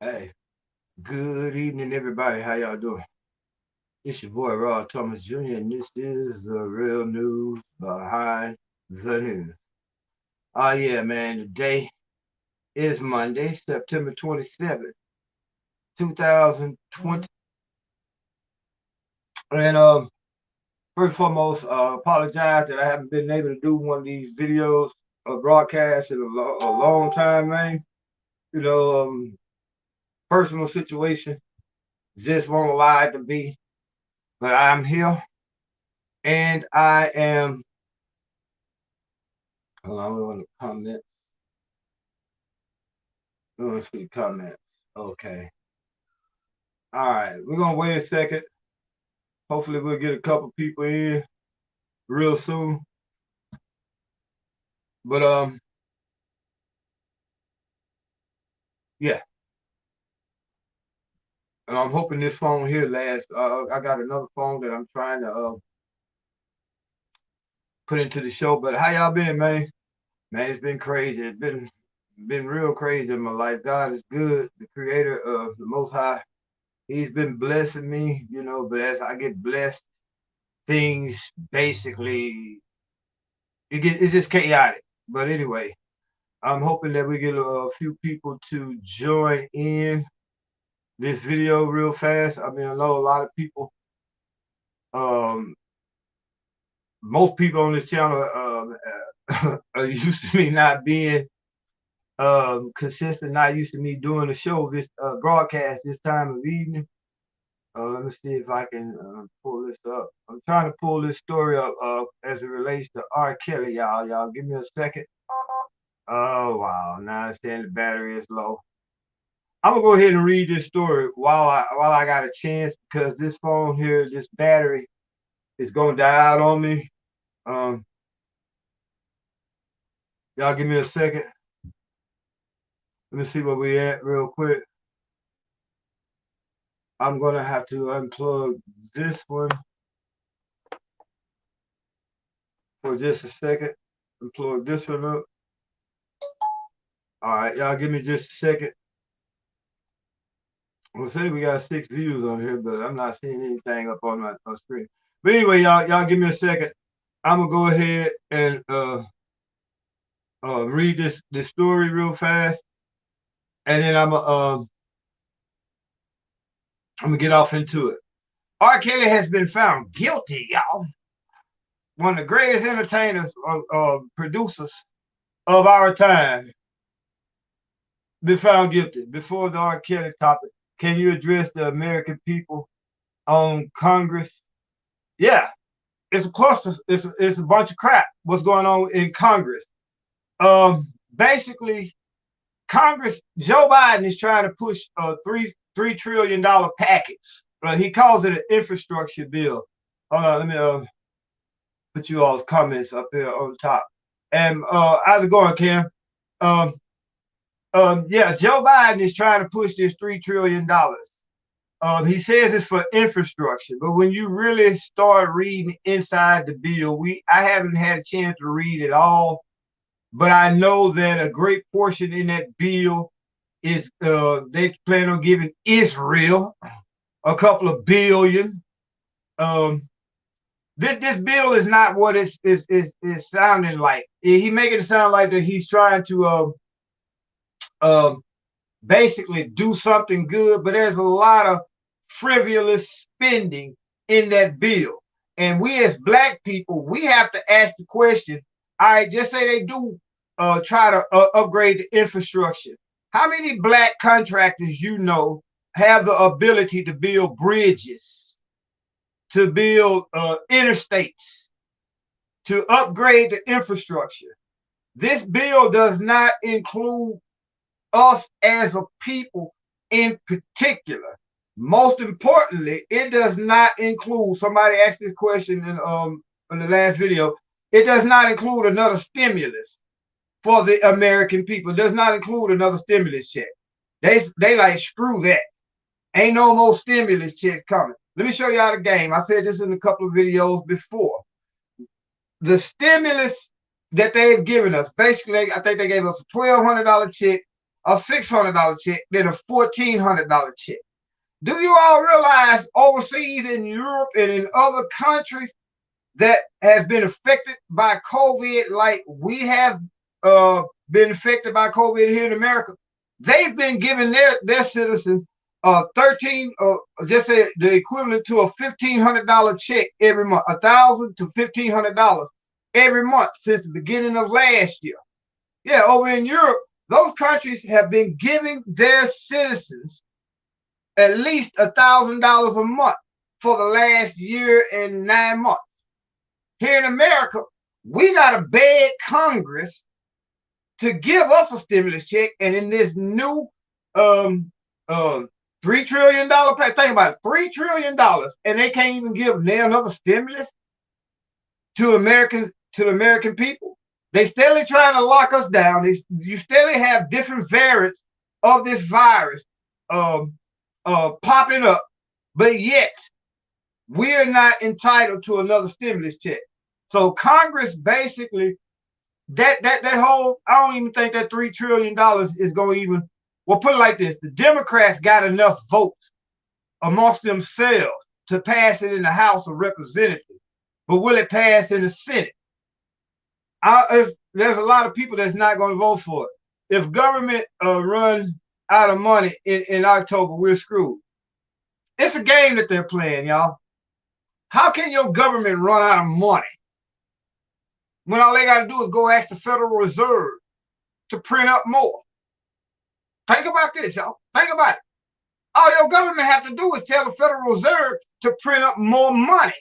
Hey, good evening, everybody. How y'all doing? It's your boy Rod Thomas Jr., and this is the real news behind the news. Oh yeah, man. Today is Monday, September 27th, 2020. And first and foremost, apologize that I haven't been able to do one of these videos or broadcasts in a long time, man. You know, personal situation just won't allow it to be, but I'm here and I am. Hold on, we want to comment. We want to see comments. Okay. All right. We're gonna wait a second. Hopefully, we'll get a couple people in real soon. But yeah. And I'm hoping this phone here lasts. I got another phone that I'm trying to put into the show. But how y'all been, man? Man, it's been crazy. It's been real crazy in my life. God is good. The Creator of the Most High. He's been blessing me, But as I get blessed, things basically it's just chaotic. But anyway, I'm hoping that we get a few people to join in this video real fast. I mean, I know a lot of people, um, most people on this channel are used to me not being consistent, not used to me doing a show, this broadcast this time of evening. Let me see if I can pull this up. I'm trying to pull this story up as it relates to R. Kelly, y'all. Y'all give me a second. Oh wow! Now it's saying the battery is low. I'm gonna go ahead and read this story while I got a chance because this phone here, this battery, is gonna die out on me. Um, y'all give me a second. Let me see where we at real quick. I'm gonna have to unplug this one for just a second. Unplug this one up. All right, y'all give me just a second. We'll say we got 6 views on here, but I'm not seeing anything up on my screen. But anyway, y'all give me a second. I'm gonna go ahead and read this story real fast, and then I'm gonna get off into it. R. Kelly has been found guilty, y'all. One of the greatest entertainers, producers of our time, been found guilty. Before the R. Kelly topic, can you address the American people on Congress? Yeah, it's a cluster. It's a bunch of crap. What's going on in Congress? Basically, Congress, Joe Biden is trying to push a three trillion dollar package. He calls it an infrastructure bill. Hold on, let me put you all's comments up here on top. And how's it going, Cam? Um, yeah, Joe Biden is trying to push this $3 trillion. He says it's for infrastructure, but when you really start reading inside the bill, I haven't had a chance to read it all, but I know that a great portion in that bill is they plan on giving Israel a couple of billion. Um, this bill is not what it's sounding like. He making it sound like that he's trying to uh, basically do something good, but there's a lot of frivolous spending in that bill. And we as black people, we have to ask the question, all right, just say they do try to upgrade the infrastructure. How many black contractors have the ability to build bridges, to build interstates, to upgrade the infrastructure? This bill does not include us as a people in particular. Most importantly, it does not include, somebody asked this question in the last video, it does not include another stimulus for the American people. It does not include another stimulus check. They like, screw that. Ain't no more stimulus checks coming. Let me show y'all the game. I said this in a couple of videos before. The stimulus that they've given us, basically, I think they gave us a $1,200 check a $600 check, then a $1,400 check. Do you all realize overseas in Europe and in other countries that has been affected by COVID, like we have been affected by COVID here in America, they've been giving their citizens 13, just say the equivalent to a $1,500 check every month, $1,000 to $1,500 every month since the beginning of last year. Yeah, over in Europe, those countries have been giving their citizens at least $1,000 a month for the last year and 9 months. Here in America, we got to beg Congress to give us a stimulus check, and in this new $3 trillion pack, think about it, $3 trillion, and they can't even give another stimulus to Americans, to the American people. They still trying to lock us down. You still have different variants of this virus popping up, but yet we're not entitled to another stimulus check. So Congress basically, that whole, I don't even think that $3 trillion is going to even, well, put it like this, the Democrats got enough votes amongst themselves to pass it in the House of Representatives, but will it pass in the Senate? There's a lot of people that's not going to vote for it. If government runs out of money in October, we're screwed. It's a game that they're playing, y'all. How can your government run out of money when all they got to do is go ask the Federal Reserve to print up more? Think about this, y'all. Think about it. All your government have to do is tell the Federal Reserve to print up more money,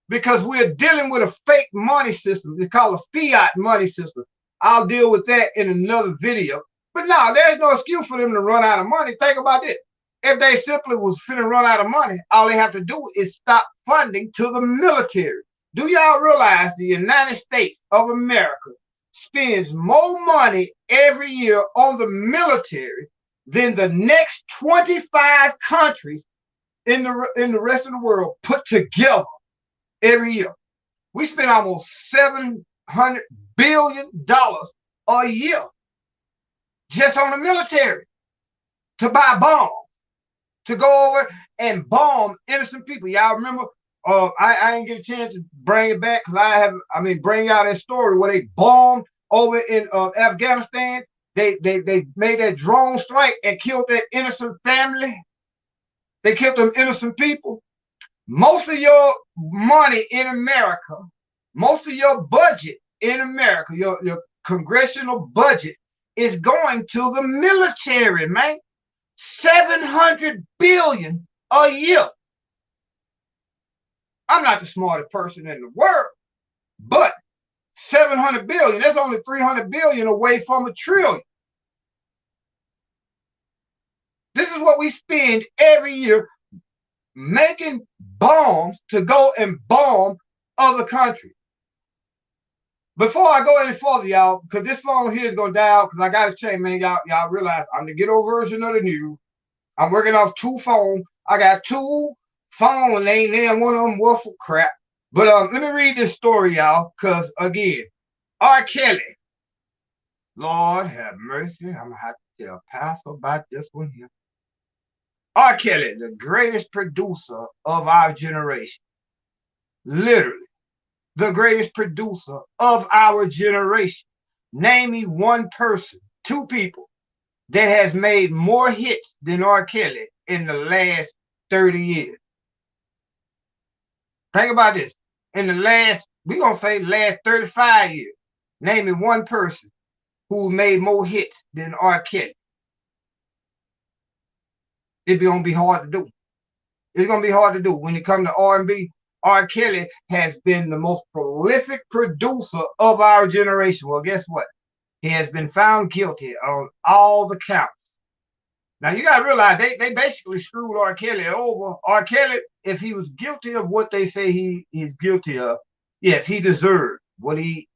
because we're dealing with a fake money system. It's called a fiat money system. I'll deal with that in another video. But no, there's no excuse for them to run out of money. Think about it. If they simply was finna run out of money, all they have to do is stop funding to the military. Do y'all realize the United States of America spends more money every year on the military than the next 25 countries in the rest of the world put together every year? We spend almost $700 billion a year just on the military to buy bombs, to go over and bomb innocent people. Y'all remember? I didn't get a chance to bring it back because bring out that story where they bombed over in Afghanistan. They made that drone strike and killed that innocent family. They killed them innocent people. Most of your money in America, most of your budget in America, your congressional budget is going to the military, man. $700 billion a year. I'm not the smartest person in the world, but $700 billion, that's only $300 billion away from $1 trillion. This is what we spend every year making bombs to go and bomb other countries. Before I go any further, y'all, because this phone here is going to die out, because I got to change, man. Y'all realize I'm the ghetto version of the news. I'm working off 2 phones. I got 2 phones, ain't there one of them waffle crap. But let me read this story, y'all, because, again, R. Kelly. Lord have mercy. I'm going to have to tell Pastor about this one here. R. Kelly, the greatest producer of our generation. Literally, the greatest producer of our generation. Name me one person, 2 people, that has made more hits than R. Kelly in the last 30 years. Think about this. In the last, we're going to say last 35 years, name me one person who made more hits than R. Kelly. It's going to be hard to do. It's going to be hard to do. When it comes to R&B, R. Kelly has been the most prolific producer of our generation. Well, guess what? He has been found guilty on all the counts. Now, you got to realize they basically screwed R. Kelly over. R. Kelly, if he was guilty of what they say he's guilty of, yes, he deserved what he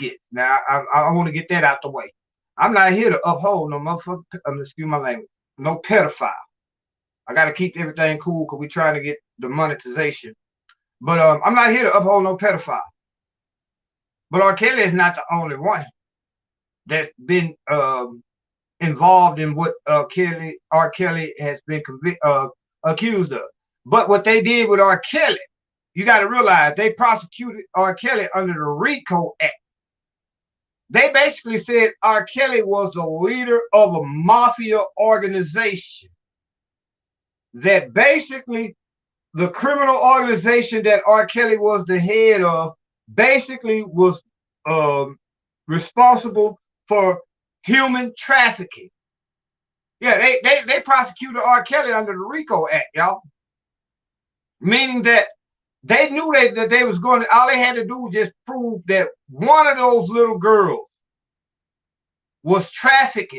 gets. Now, I want to get that out the way. I'm not here to uphold no motherfucker, excuse my language, no pedophile. I got to keep everything cool because we're trying to get the monetization. But I'm not here to uphold no pedophile. But R. Kelly is not the only one that's been involved in what R. Kelly has been accused of. But what they did with R. Kelly, you got to realize they prosecuted R. Kelly under the RICO Act. They basically said R. Kelly was the leader of a mafia organization that basically the criminal organization that R. Kelly was the head of basically was responsible for human trafficking. Yeah, they prosecuted R. Kelly under the RICO Act, y'all. Meaning that they knew that they was going to, all they had to do was just prove that one of those little girls was trafficked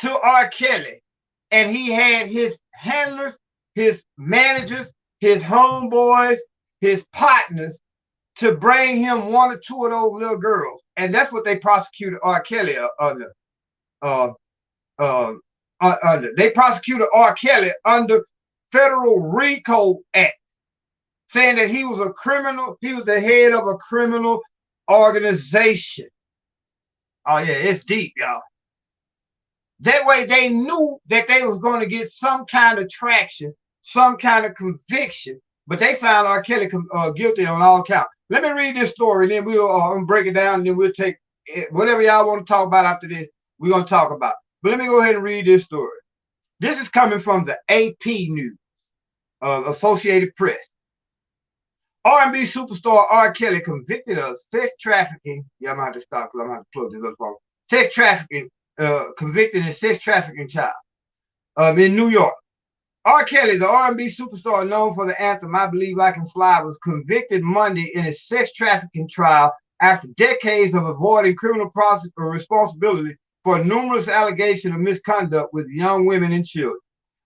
to R. Kelly, and he had his handlers, his managers, his homeboys, his partners to bring him one or two of those little girls. And that's what they prosecuted R. Kelly under. They prosecuted R. Kelly under Federal RICO Act, saying that he was a criminal, he was the head of a criminal organization. Oh yeah, it's deep, y'all. That way they knew that they was going to get some kind of traction, some kind of conviction, but they found R. Kelly guilty on all counts. Let me read this story, and then we'll break it down, and then we'll take whatever y'all want to talk about after this, we're going to talk about. But let me go ahead and read this story. This is coming from the AP News, Associated Press. R&B superstar R. Kelly convicted of sex trafficking. Yeah, I'm going to have to stop because I'm going to have to plug this up for sex trafficking, convicted in sex trafficking child in New York. R. Kelly, the R&B superstar known for the anthem I Believe I Can Fly, was convicted Monday in a sex trafficking trial after decades of avoiding criminal responsibility for numerous allegations of misconduct with young women and children.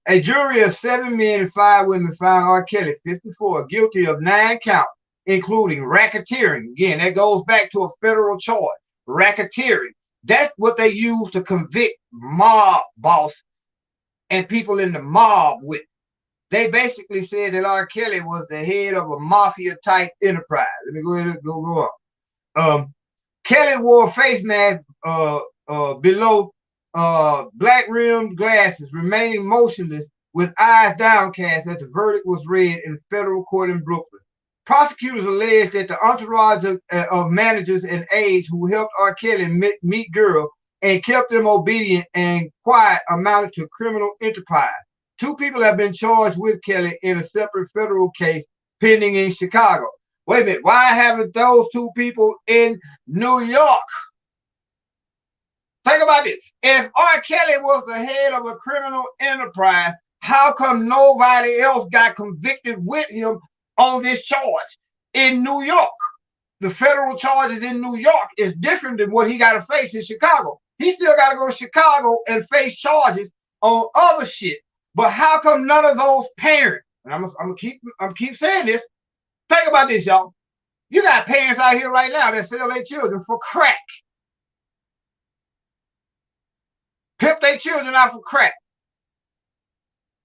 A jury of 7 men and 5 women found R. Kelly, 54, guilty of 9 counts, including racketeering. Again, that goes back to a federal charge. Racketeering. That's what they use to convict mob bosses and people in the mob with. They basically said that R. Kelly was the head of a mafia-type enterprise. Let me go ahead and go on. Kelly wore a face mask below black-rimmed glasses, remaining motionless with eyes downcast as the verdict was read in federal court in Brooklyn. Prosecutors alleged that the entourage of managers and aides who helped R. Kelly meet girls and kept them obedient and quiet amounted to criminal enterprise. 2 people have been charged with Kelly in a separate federal case pending in Chicago. Wait a minute, why haven't those 2 people in New York? Think about this. If R. Kelly was the head of a criminal enterprise, how come nobody else got convicted with him on this charge in New York? The federal charges in New York is different than what he got to face in Chicago. He still got to go to Chicago and face charges on other shit. But how come none of those parents, and I'm gonna keep saying this, think about this, y'all. You got parents out here right now that sell their children for crack. Pimp their children out for crack.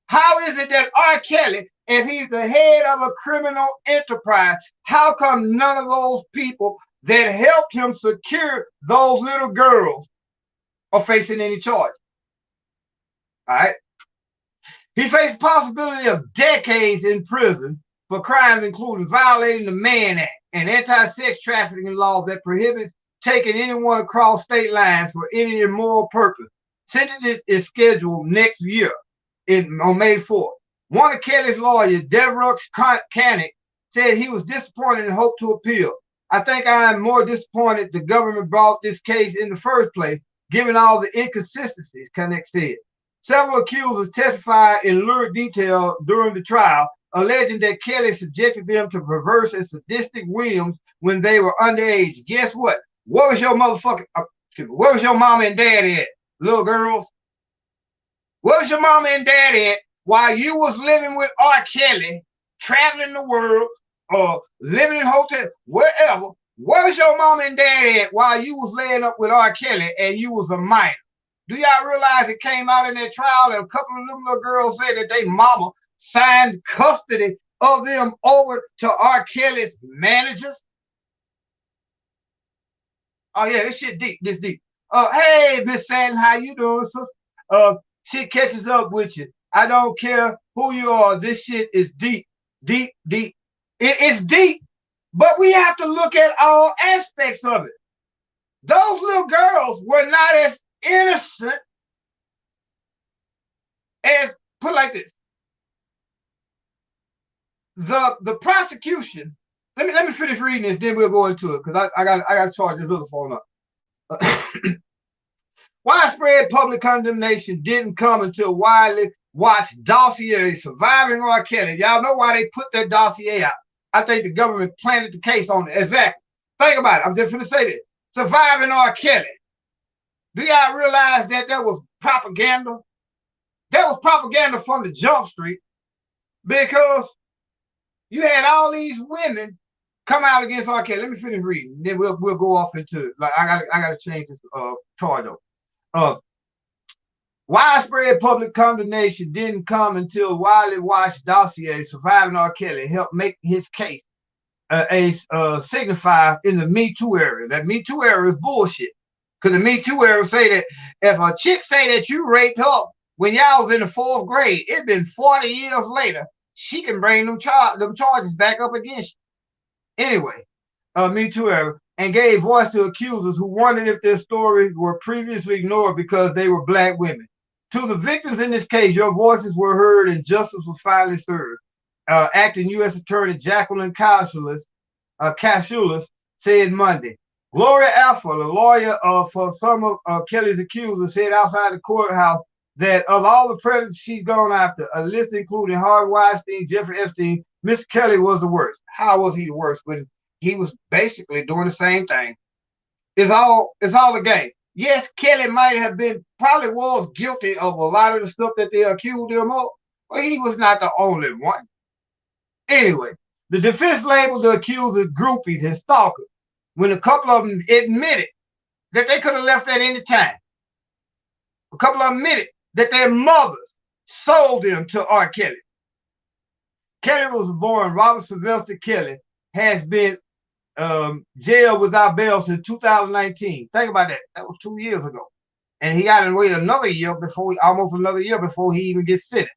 How is it that R. Kelly, if he's the head of a criminal enterprise, how come none of those people that helped him secure those little girls are facing any charge? All right. He faced the possibility of decades in prison for crimes including violating the Mann Act, an anti-sex trafficking law that prohibits taking anyone across state lines for any immoral purpose. Sentence is scheduled next year on May 4th. One of Kelly's lawyers, Devrux Canick, said he was disappointed and hoped to appeal. I think I am more disappointed the government brought this case in the first place, given all the inconsistencies, Canick said. Several accusers testified in lurid detail during the trial, alleging that Kelly subjected them to perverse and sadistic whims when they were underage. Guess what? Where was your where was your mama and daddy at, little girls? Where was your mama and daddy at while you was living with R. Kelly, traveling the world, or living in hotels, wherever? Where was your mama and daddy at while you was laying up with R. Kelly and you was a minor? Do y'all realize it came out in that trial and a couple of them little girls said that they mama signed custody of them over to R. Kelly's managers? Oh yeah, this shit deep, this deep. Hey, Miss Sandy, how you doing, sister? She catches up with you. I don't care who you are. This shit is deep, deep, deep. It's deep, but we have to look at all aspects of it. Those little girls were not as innocent as, put like this. The prosecution. Let me finish reading this, then we'll go into it because I got to charge this other phone up. Widespread public condemnation didn't come until widely watched dossier surviving R. Kelly. Y'all know why they put that dossier out. I think the government planted the case on it. Exactly. Think about it. I'm just going to say this. Surviving R. Kelly. Do y'all realize that there was propaganda? There was propaganda from the Jump Street because you had all these women come out against R. Kelly. Let me finish reading. Then we'll go off into it. Like I gotta change this chart though. Widespread public condemnation didn't come until widely watched dossier surviving R. Kelly helped make his case signify in the Me Too era. That Me Too era is bullshit. Because the Me Too era say that if a chick say that you raped her when y'all was in the 4th grade, it's been 40 years later, she can bring them charges back up against you. Anyway, Me Too era, and gave voice to accusers who wondered if their stories were previously ignored because they were black women. To the victims in this case, your voices were heard and justice was finally served. Acting U.S. Attorney Jacqueline Cashulas said Monday. Gloria Alpha, the lawyer for some of Kelly's accusers, said outside the courthouse that of all the predators she's gone after, a list including Harvey Weinstein, Jeffrey Epstein, Mr. Kelly was the worst. How was he the worst when he was basically doing the same thing? It's all a game. Yes, Kelly might have been, probably was guilty of a lot of the stuff that they accused him of, but he was not the only one. Anyway, the defense labeled the accusers groupies and stalkers when a couple of them admitted that they could have left at any time. A couple of them admitted that their mothers sold them to R. Kelly. Kelly was born. Robert Sylvester Kelly has been jailed without bail since 2019. Think about that. That was 2 years ago. And he got to wait another year almost another year before he even gets sentenced.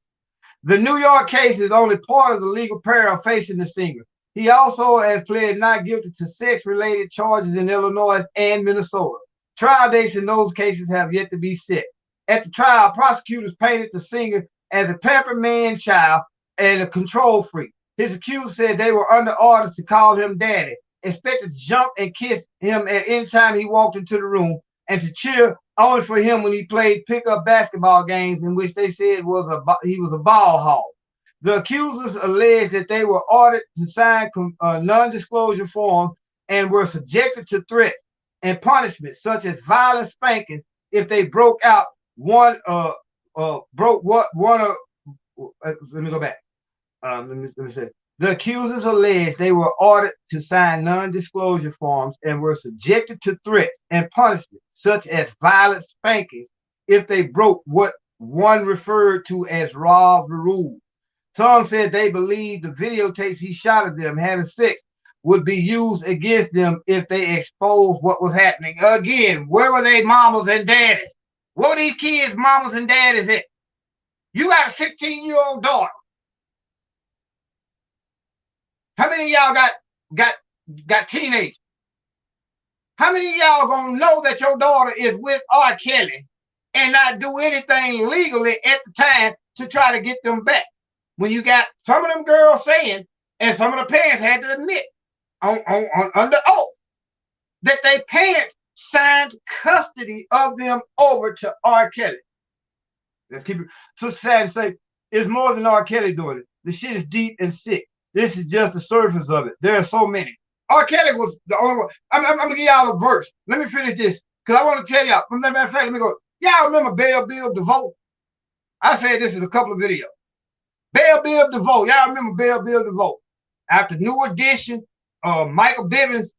The New York case is only part of the legal peril facing the singer. He also has pled not guilty to sex-related charges in Illinois and Minnesota. Trial dates in those cases have yet to be set. At the trial, prosecutors painted the singer as a pampered man-child and a control freak. His accusers said they were under orders to call him daddy, expected to jump and kiss him at any time he walked into the room, and to cheer only for him when he played pickup basketball games in which they said he was a ball hog. The accusers alleged that they were ordered to sign non-disclosure forms and were subjected to threats and punishments such as violent spanking if they broke out let me go back. Let me say. The accusers alleged they were ordered to sign non-disclosure forms and were subjected to threats and punishment, such as violent spankings, if they broke what one referred to as Rob the Rule. Some said they believed the videotapes he shot of them having sex would be used against them if they exposed what was happening. Again, where were they mamas and daddies? Where were these kids' mamas and daddies at? You got a 16-year-old daughter. How many of y'all got teenagers? How many of y'all gonna know that your daughter is with R. Kelly and not do anything legally at the time to try to get them back? When you got some of them girls saying, and some of the parents had to admit under oath that their parents signed custody of them over to R. Kelly. Let's keep it so sad and say it's more than R. Kelly doing it. The shit is deep and sick. This is just the surface of it. There are so many. R. Kelly was the only one. I'm going to give y'all a verse. Let me finish this because I want to tell y'all. Matter of fact, let me go. Y'all remember Bell Biv DeVoe? I said this in a couple of videos. Bell Biv DeVoe. Y'all remember Bell Biv DeVoe? After New Edition, Michael Bivins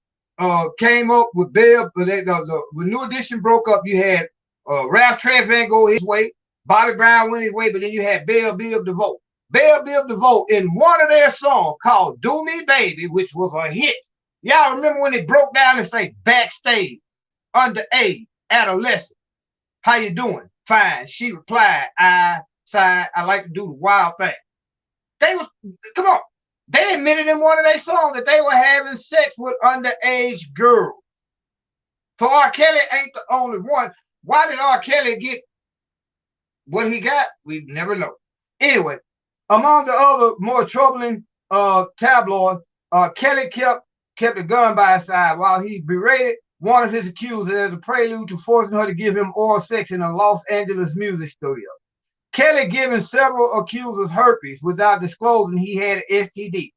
came up with Bell. When New Edition broke up, you had Ralph Tresvant go his way. Bobby Brown went his way, but then you had Bell Biv DeVoe. Bell Biv DeVoe in one of their songs called Do Me Baby, which was a hit. Y'all remember when it broke down and say backstage, underage, adolescent. How you doing? Fine. She replied, I sighed, I like to do the wild thing. They was, come on. They admitted in one of their songs that they were having sex with underage girls. So R. Kelly ain't the only one. Why did R. Kelly get what he got? We never know. Anyway, among the other more troubling tabloids, Kelly kept a gun by his side while he berated one of his accusers as a prelude to forcing her to give him oral sex in a Los Angeles music studio. Kelly giving several accusers herpes without disclosing he had an STD.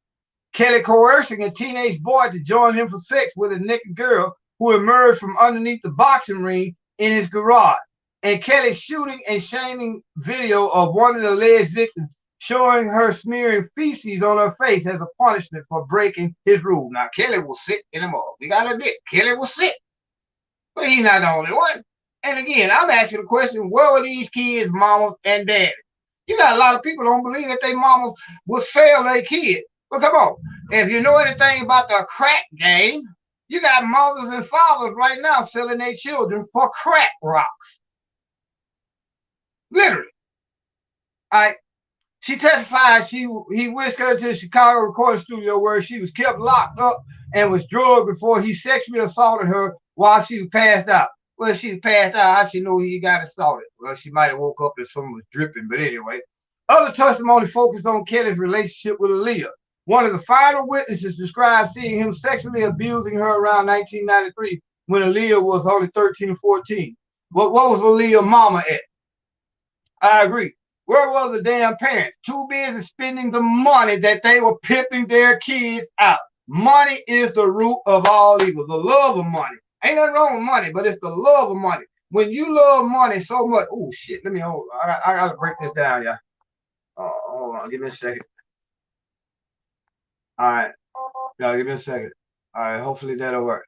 Kelly coercing a teenage boy to join him for sex with a naked girl who emerged from underneath the boxing ring in his garage. And Kelly shooting and shaming video of one of the alleged victims, showing her smearing feces on her face as a punishment for breaking his rule. Now, Kelly was sick anymore. We got to admit, Kelly was sick. But he's not the only one. And again, I'm asking the question, where were these kids' mamas and daddies? You got a lot of people don't believe that their mamas would fail their kids. But come on, if you know anything about the crack game, you got mothers and fathers right now selling their children for crack rocks. Literally. She testified he whisked her to the Chicago recording studio where she was kept locked up and was drugged before he sexually assaulted her while she was passed out. Well, she was passed out. How she know he got assaulted? Well, she might have woke up and someone was dripping. But anyway, other testimony focused on Kelly's relationship with Aaliyah. One of the final witnesses described seeing him sexually abusing her around 1993 when Aaliyah was only 13 or 14. What was Aaliyah's mama at? I agree. Where were the damn parents? Too busy spending the money that they were pimping their kids out. Money is the root of all evil. The love of money. Ain't nothing wrong with money, but it's the love of money. When you love money so much, oh shit, let me hold. I gotta break this down, y'all. Hold on, give me a second. All right, y'all, give me a second. All right, hopefully that'll work.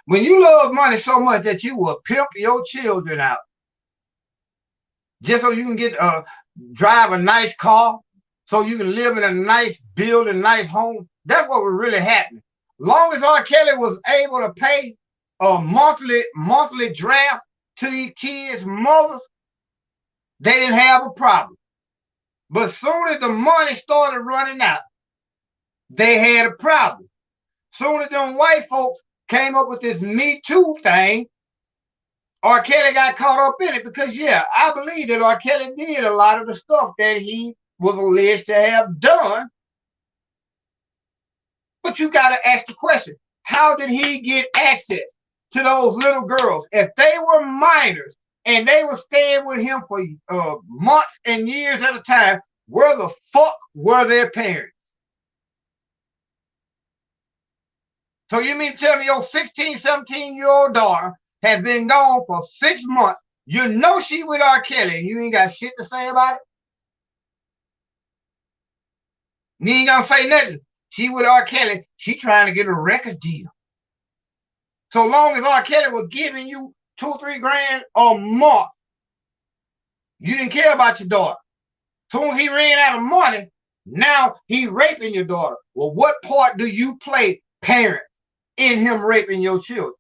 When you love money so much that you will pimp your children out, just so you can get drive a nice car, so you can live in a nice building, nice home. That's what was really happening. Long as R. Kelly was able to pay a monthly draft to these kids' mothers, they didn't have a problem. But soon as the money started running out, they had a problem. Soon as them white folks came up with this Me Too thing, R. Kelly got caught up in it because, yeah, I believe that R. Kelly did a lot of the stuff that he was alleged to have done. But you got to ask the question, how did he get access to those little girls? If they were minors and they were staying with him for months and years at a time, where the fuck were their parents? So you mean to tell me your 16, 17-year-old daughter has been gone for 6 months? You know she with R. Kelly and you ain't got shit to say about it? You ain't gonna say nothing. She with R. Kelly, she trying to get a record deal. So long as R. Kelly was giving you 2 or 3 grand a month, you didn't care about your daughter. Soon as he ran out of money, now he raping your daughter. Well, what part do you play, parent, in him raping your children?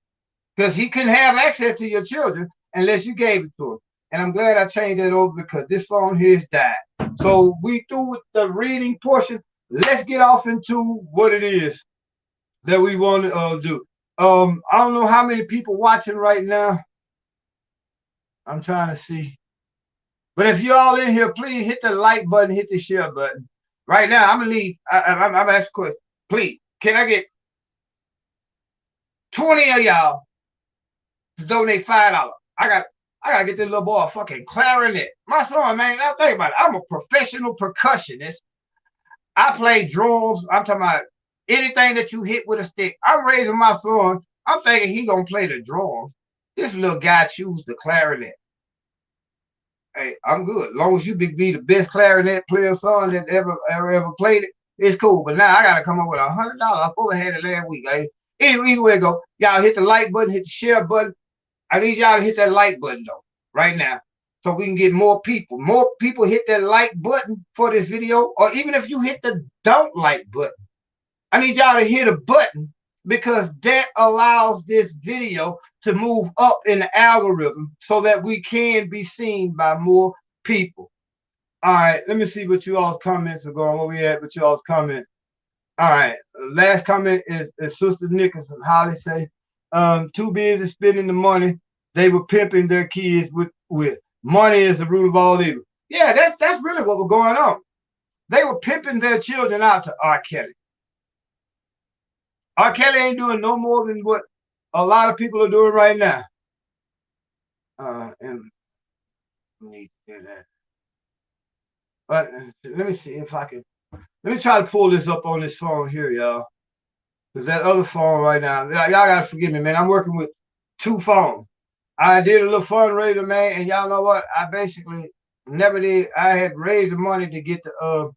Because he couldn't have access to your children unless you gave it to him. And I'm glad I changed that over because this phone here is died. So we through with the reading portion. Let's get off into what it is that we want to do. I don't know how many people watching right now. I'm trying to see. But if you're all in here, please hit the like button, hit the share button. Right now, I'm going to leave. I'm asking a question. Please, can I get 20 of y'all to donate $5? I gotta get this little boy a fucking clarinet. My son, man, now think about it. I'm a professional percussionist. I play drums. I'm talking about anything that you hit with a stick. I'm raising my son. I'm thinking he gonna play the drums. This little guy choose the clarinet. Hey, I'm good. As long as you be the best clarinet player son that ever played it, it's cool. But now I gotta come up with $100. I probably had it last week. Either way it go. Y'all hit the like button, hit the share button. I need y'all to hit that like button though, right now, so we can get more people. More people hit that like button for this video, or even if you hit the don't like button, I need y'all to hit a button because that allows this video to move up in the algorithm so that we can be seen by more people. All right, let me see what you all's comments are going. Where we at with you all's comment? All right, last comment is Sister Nicholson. Holly say, too busy spending the money they were pimping their kids with. Money is the root of all evil. Yeah, that's really what was going on. They were pimping their children out to R. Kelly. R. Kelly ain't doing no more than what a lot of people are doing right now. And need to do that. But let me see if I can. Let me try to pull this up on this phone here, y'all. Because that other phone right now, y'all gotta forgive me, man. I'm working with two phones. I did a little fundraiser, man, and y'all know what? I basically never did. I had raised the money to get a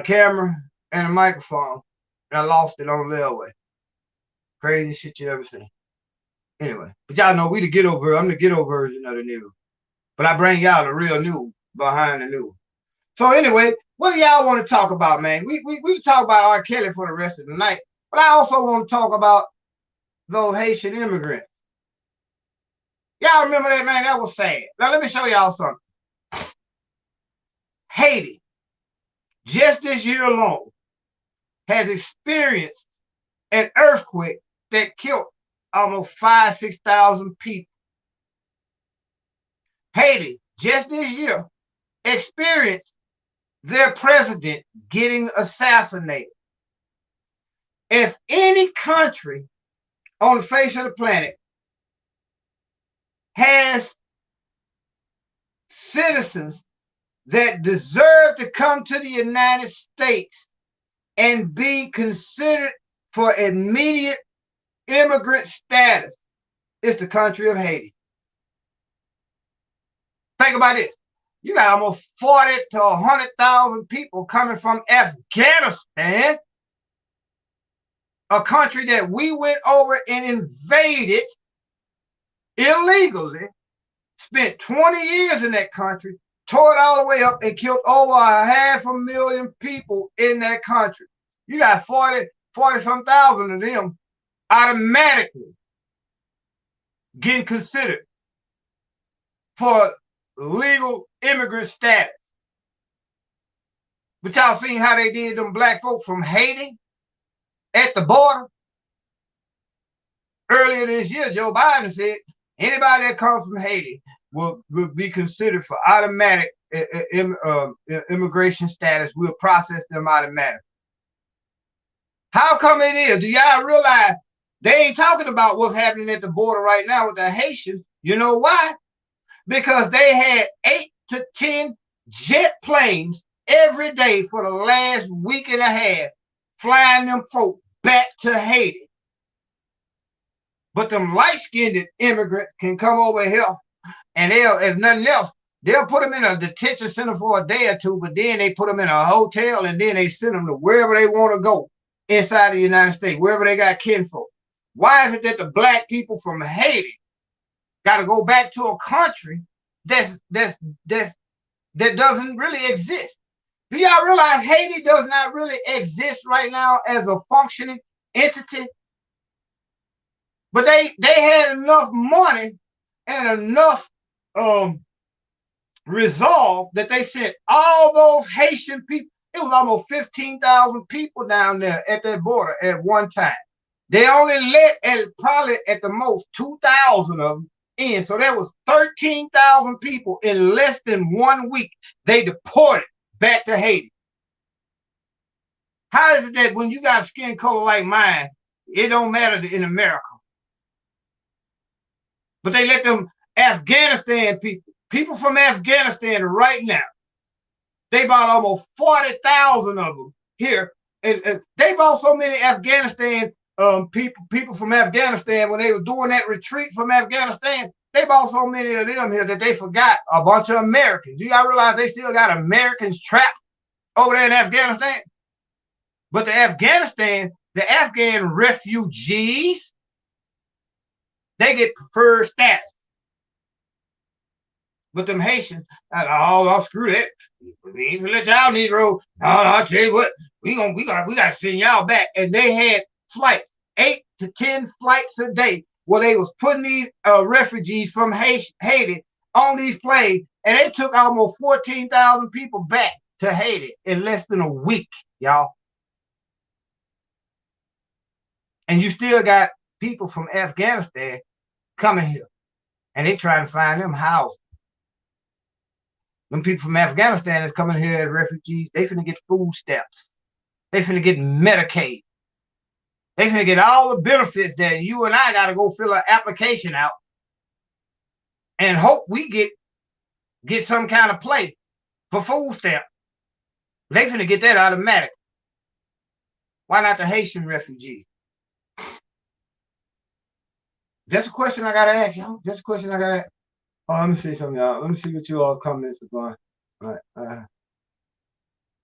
camera and a microphone, and I lost it on the railway. Crazy shit you ever seen. Anyway, but y'all know we the ghetto version. I'm the ghetto version of the news, but I bring y'all the real news behind the news. So anyway, what do y'all want to talk about, man? We can talk about R. Kelly for the rest of the night, but I also want to talk about those Haitian immigrants. Y'all remember that, man? That was sad. Now let me show y'all something. Haiti, just this year alone, has experienced an earthquake that killed almost 6,000 people. Haiti, just this year, experienced their president getting assassinated. If any country on the face of the planet has citizens that deserve to come to the United States and be considered for immediate immigrant status, it's the country of Haiti. Think about this. You got almost 40 to 100,000 people coming from Afghanistan, a country that we went over and invaded illegally, spent 20 years in that country, tore it all the way up and killed over 500,000 people in that country. You got 40-some thousand of them automatically getting considered for legal immigrant status. But y'all seen how they did them black folks from Haiti at the border? Earlier this year, Joe Biden said anybody that comes from Haiti will be considered for automatic immigration status. We'll process them automatically. How come it is? Do y'all realize they ain't talking about what's happening at the border right now with the Haitians? You know why? Because they had 8 to 10 jet planes every day for the last week and a half flying them folk back to Haiti. But them light-skinned immigrants can come over here and they'll, if nothing else, they'll put them in a detention center for a day or two, but then they put them in a hotel and then they send them to wherever they want to go inside the United States, wherever they got kinfolk. Why is it that the black people from Haiti got to go back to a country that doesn't really exist? Do y'all realize Haiti does not really exist right now as a functioning entity? But they had enough money and enough resolve that they sent all those Haitian people. It was almost 15,000 people down there at that border at one time. They only let probably at the most 2,000 of them in. So there was 13,000 people in less than 1 week. They deported back to Haiti. How is it that when you got a skin color like mine, it don't matter in America? But they let them Afghanistan people from Afghanistan right now, they bought almost 40,000 of them here. And they bought so many Afghanistan people from Afghanistan when they were doing that retreat from Afghanistan. They bought so many of them here that they forgot a bunch of Americans. Do y'all realize they still got Americans trapped over there in Afghanistan? But the Afghan refugees, they get preferred status. But them Haitians, I'll screw that. We ain't gonna let y'all Negro. No, I'll tell you what, we gotta send y'all back. And they had flights, 8 to 10 flights a day where they was putting these refugees from Haiti on these planes, and they took almost 14,000 people back to Haiti in less than a week, y'all. And you still got people from Afghanistan coming here, and they trying to find them housing. Them people from Afghanistan is coming here as refugees. They finna get food stamps. They finna get Medicaid. They finna get all the benefits that you and I gotta go fill an application out and hope we get some kind of play for food stamp. They finna get that automatic. Why not the Haitian refugees? That's a question I gotta ask y'all. That's a question I gotta ask. Oh, let me see something, y'all. Let me see what you all comments are going. All right.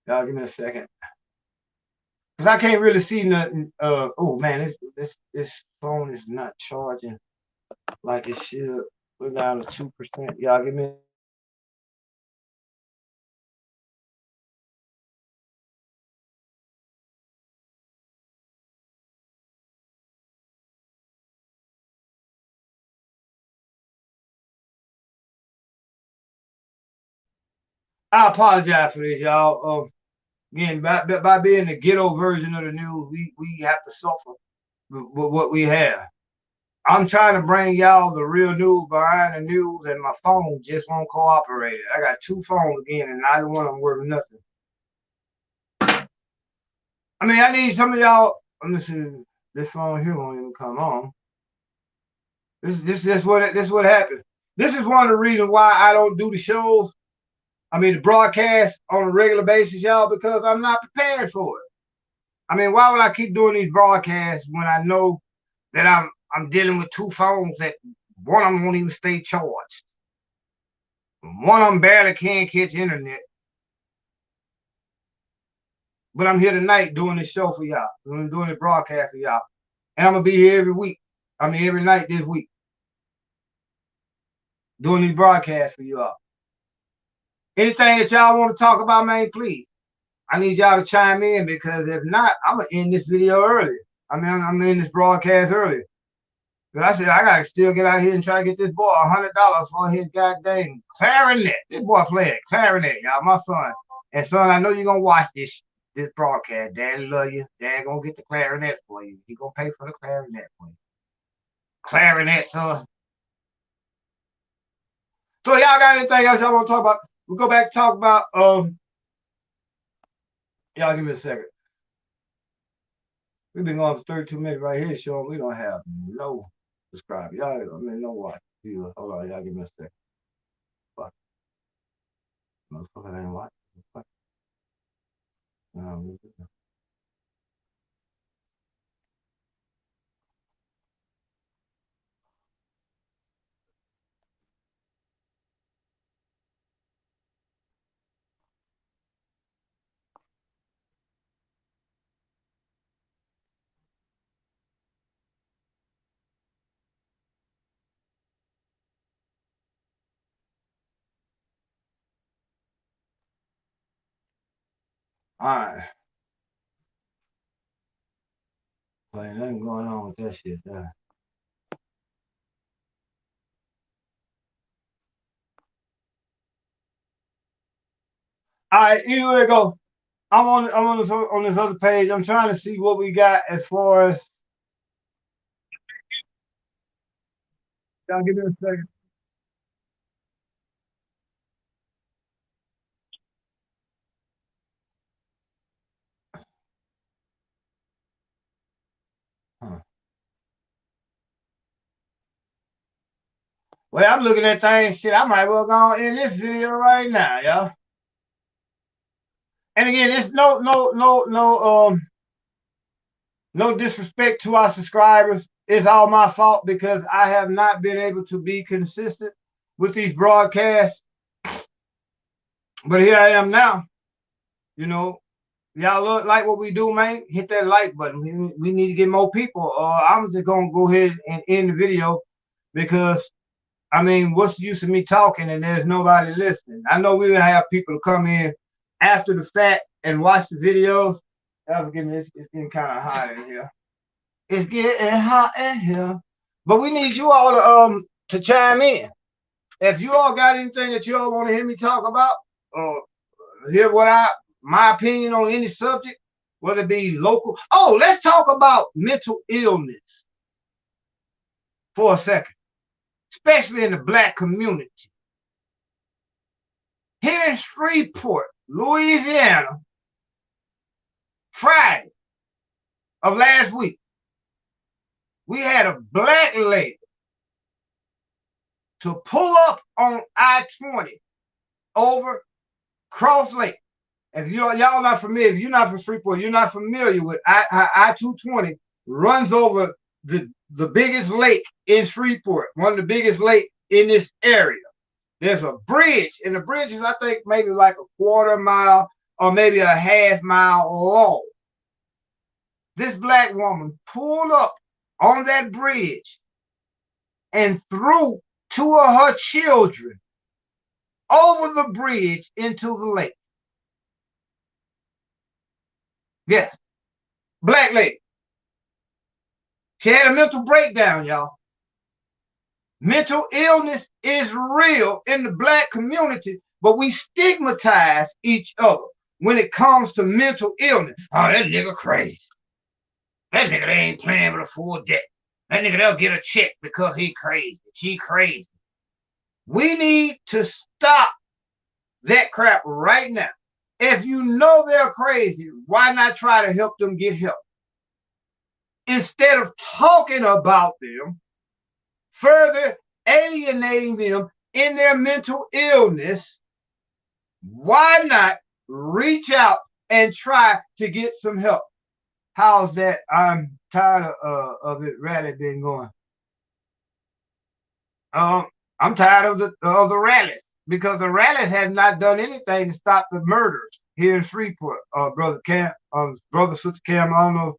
Y'all give me a second. Cause I can't really see nothing. Oh man, this phone is not charging like it should. We're down to 2%. Y'all give me. I apologize for this, y'all. Again, by being the ghetto version of the news, we have to suffer with what we have. I'm trying to bring y'all the real news behind the news, and my phone just won't cooperate. I got two phones again, and neither one of them worth nothing. I mean, I need some of y'all. Listen, this phone here won't even come on. This what happens. This is one of the reasons why I don't do the shows. I mean, the broadcast on a regular basis, y'all, because I'm not prepared for it. I mean, why would I keep doing these broadcasts when I know that I'm dealing with two phones that one of them won't even stay charged. One of them barely can catch internet. But I'm here tonight doing this show for y'all. I'm doing the broadcast for y'all. And I'm going to be here every week. I mean, every night this week. Doing these broadcasts for y'all. Anything that y'all want to talk about, man, please. I need y'all to chime in, because if not, I'm going to end this video early. I mean, I'm in this broadcast early. But I said, I got to still get out here and try to get this boy $100 for his goddamn clarinet. This boy playing clarinet, y'all, my son. And son, I know you're going to watch this broadcast. Daddy love you. Dad going to get the clarinet for you. He going to pay for the clarinet for you. Clarinet, son. So y'all got anything else y'all want to talk about? We'll go back and talk about, y'all give me a second. We've been going for 32 minutes right here, showing we don't have no subscribers. Y'all, I mean, no watch. Hold on, y'all give me a second. Fuck. Motherfucker ain't watch. Fuck. All right. Well, ain't nothing going on with that shit there. All right, anyway, go. I'm on this other page. I'm trying to see what we got as far as. Y'all give me a second. Huh. Well, I'm looking at things. Shit, I might well go in this video right now, y'all. And again, it's no disrespect to our subscribers. It's all my fault because I have not been able to be consistent with these broadcasts. But here I am now. You know, y'all look like what we do, man. Hit that like button. We need to get more people. I'm just gonna go ahead and end the video, because I mean, what's the use of me talking and there's nobody listening? I know we're gonna have people come in after the fact and watch the videos. Forgive me, it's getting kind of hot in here. It's getting hot in here. But we need you all to chime in. If you all got anything that you all want to hear me talk about, or hear my opinion on any subject, whether it be local. Oh, let's talk about mental illness for a second, especially in the Black community. Here in Shreveport, Louisiana, Friday of last week, we had a Black lady to pull up on I-20 over Cross Lake. If y'all not familiar, if you're not from Shreveport, you're not familiar with I-220 runs over the biggest lake in Shreveport, one of the biggest lakes in this area. There's a bridge, and the bridge is, I think, maybe like a quarter mile or maybe a half mile long. This Black woman pulled up on that bridge and threw two of her children over the bridge into the lake. Yes, Black lady. She had a mental breakdown, y'all. Mental illness is real in the Black community, but we stigmatize each other when it comes to mental illness. Oh, that nigga crazy. That nigga ain't playing with a full debt. That nigga, they'll get a check because he crazy. She crazy. We need to stop that crap right now. If you know they're crazy, why not try to help them get help? Instead of talking about them, further alienating them in their mental illness, why not reach out and try to get some help? How's that? I'm tired of it rally been going. I'm tired of the rallies, because the rallies have not done anything to stop the murders here in Shreveport. Brother Cam, brother sister Cam, I don't know.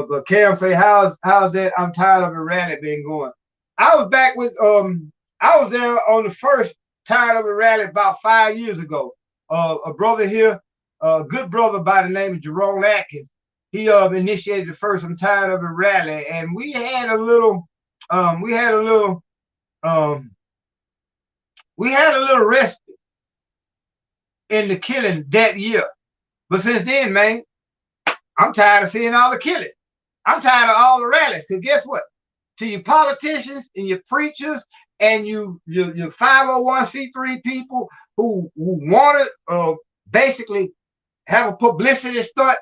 But Cam say, how's that? I'm tired of the rally being going. I was back with I was there on the first tired of the rally about 5 years ago. A brother here, a good brother by the name of Jerome Atkins, he initiated the first I'm tired of the rally, and we had a little respite in the killing that year. But since then, man, I'm tired of seeing all the killing. I'm tired of all the rallies. Because guess what? To your politicians and your preachers and your 501c3 people who want to basically have a publicity stunt.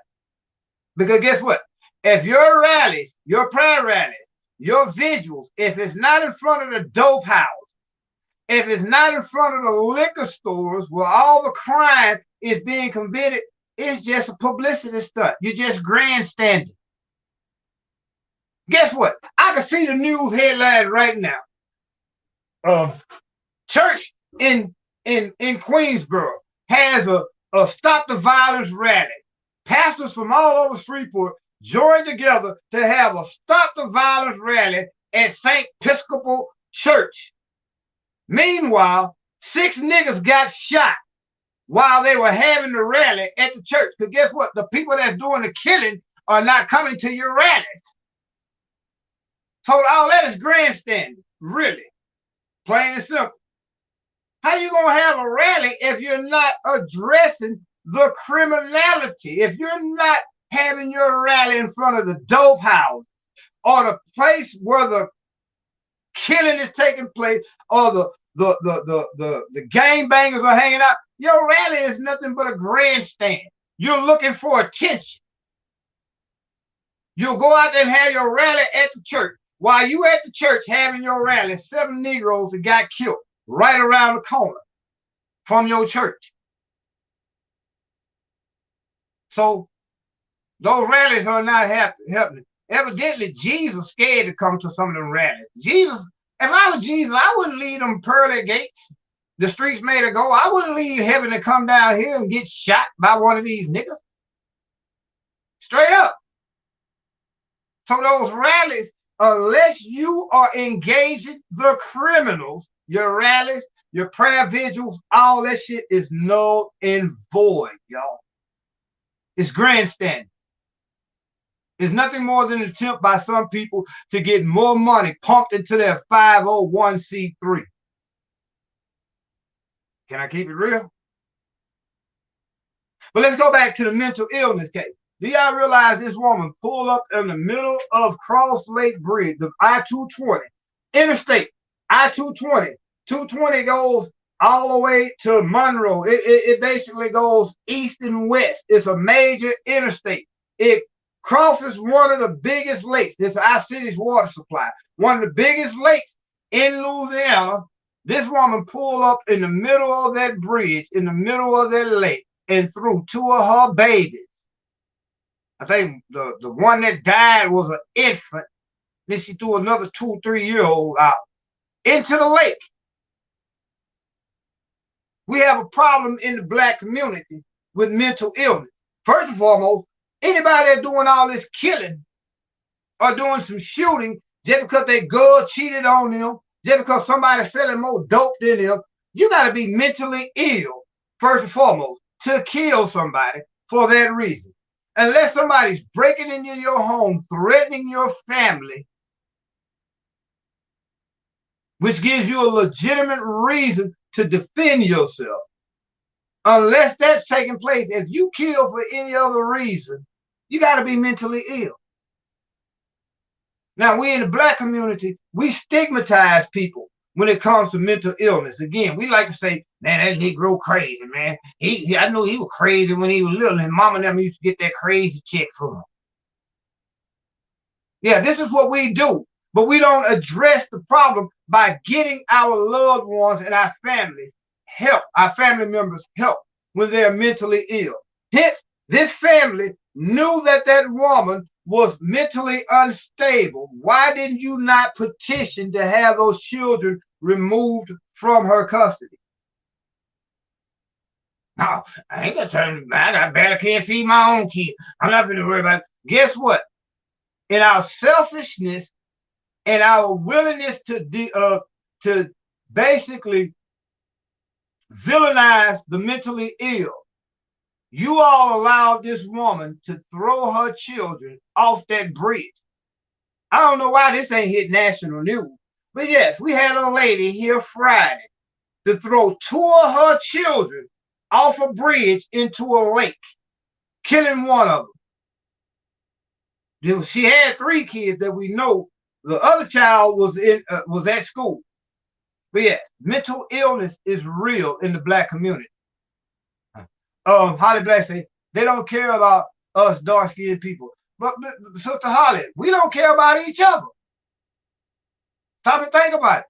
Because guess what? If your rallies, your prayer rallies, your vigils, if it's not in front of the dope house, if it's not in front of the liquor stores where all the crime is being committed, it's just a publicity stunt. You're just grandstanding. Guess what? I can see the news headlines right now. Church in Queensboro has a Stop the Violence rally. Pastors from all over Shreveport joined together to have a Stop the Violence rally at St. Episcopal Church. Meanwhile, 6 niggas got shot while they were having the rally at the church. Because guess what? The people that's doing the killing are not coming to your rallies. So all that is grandstanding, really. Plain and simple. How you going to have a rally if you're not addressing the criminality? If you're not having your rally in front of the dope house or the place where the killing is taking place or the gangbangers are hanging out, your rally is nothing but a grandstand. You're looking for attention. You'll go out there and have your rally at the church. While you at the church having your rally, 7 Negroes that got killed right around the corner from your church. So those rallies are not happening. Evidently, Jesus scared to come to some of them rallies. Jesus, if I was Jesus, I wouldn't leave them pearly gates, the streets made of gold. I wouldn't leave heaven to come down here and get shot by one of these niggas. Straight up. So those rallies, unless you are engaging the criminals, your rallies, your prayer vigils, all that shit is null and void, y'all. It's grandstanding. It's nothing more than an attempt by some people to get more money pumped into their 501c3. Can I keep it real? But let's go back to the mental illness case. Do y'all realize this woman pulled up in the middle of Cross Lake Bridge, the I-220, interstate, I-220. 220 goes all the way to Monroe. It basically goes east and west. It's a major interstate. It crosses one of the biggest lakes. It's our city's water supply. One of the biggest lakes in Louisiana. This woman pulled up in the middle of that bridge, in the middle of that lake, and threw two of her babies. I think the one that died was an infant. Then she threw another 2 or 3 year old out into the lake. We have a problem in the black community with mental illness. First and foremost, anybody that's doing all this killing or doing some shooting just because they girl cheated on them, just because somebody's selling more dope than them, you got to be mentally ill, first and foremost, to kill somebody for that reason. Unless somebody's breaking into your home, threatening your family, which gives you a legitimate reason to defend yourself. Unless that's taking place, if you kill for any other reason, you got to be mentally ill. Now, we in the black community, we stigmatize people when it comes to mental illness. Again, we like to say, man, that Negro crazy, man. I know he was crazy when he was little, and mama and them used to get that crazy check from him. Yeah, this is what we do, but we don't address the problem by getting our loved ones and our families help, our family members help when they're mentally ill. Hence, this family knew that that woman was mentally unstable. Why didn't you not petition to have those children removed from her custody? No, I ain't got time. I better can't feed my own kid. I'm not going to worry about it. Guess what? In our selfishness and our willingness to basically villainize the mentally ill, you all allowed this woman to throw her children off that bridge. I don't know why this ain't hit national news, but yes, we had a lady here Friday to throw 2 of her children off a bridge into a lake, killing one of them. She had 3 kids that we know. The other child was at school. But yes, mental illness is real in the black community. Holly Black say they don't care about us dark-skinned people. But Sister Holly, we don't care about each other. Stop and think about it.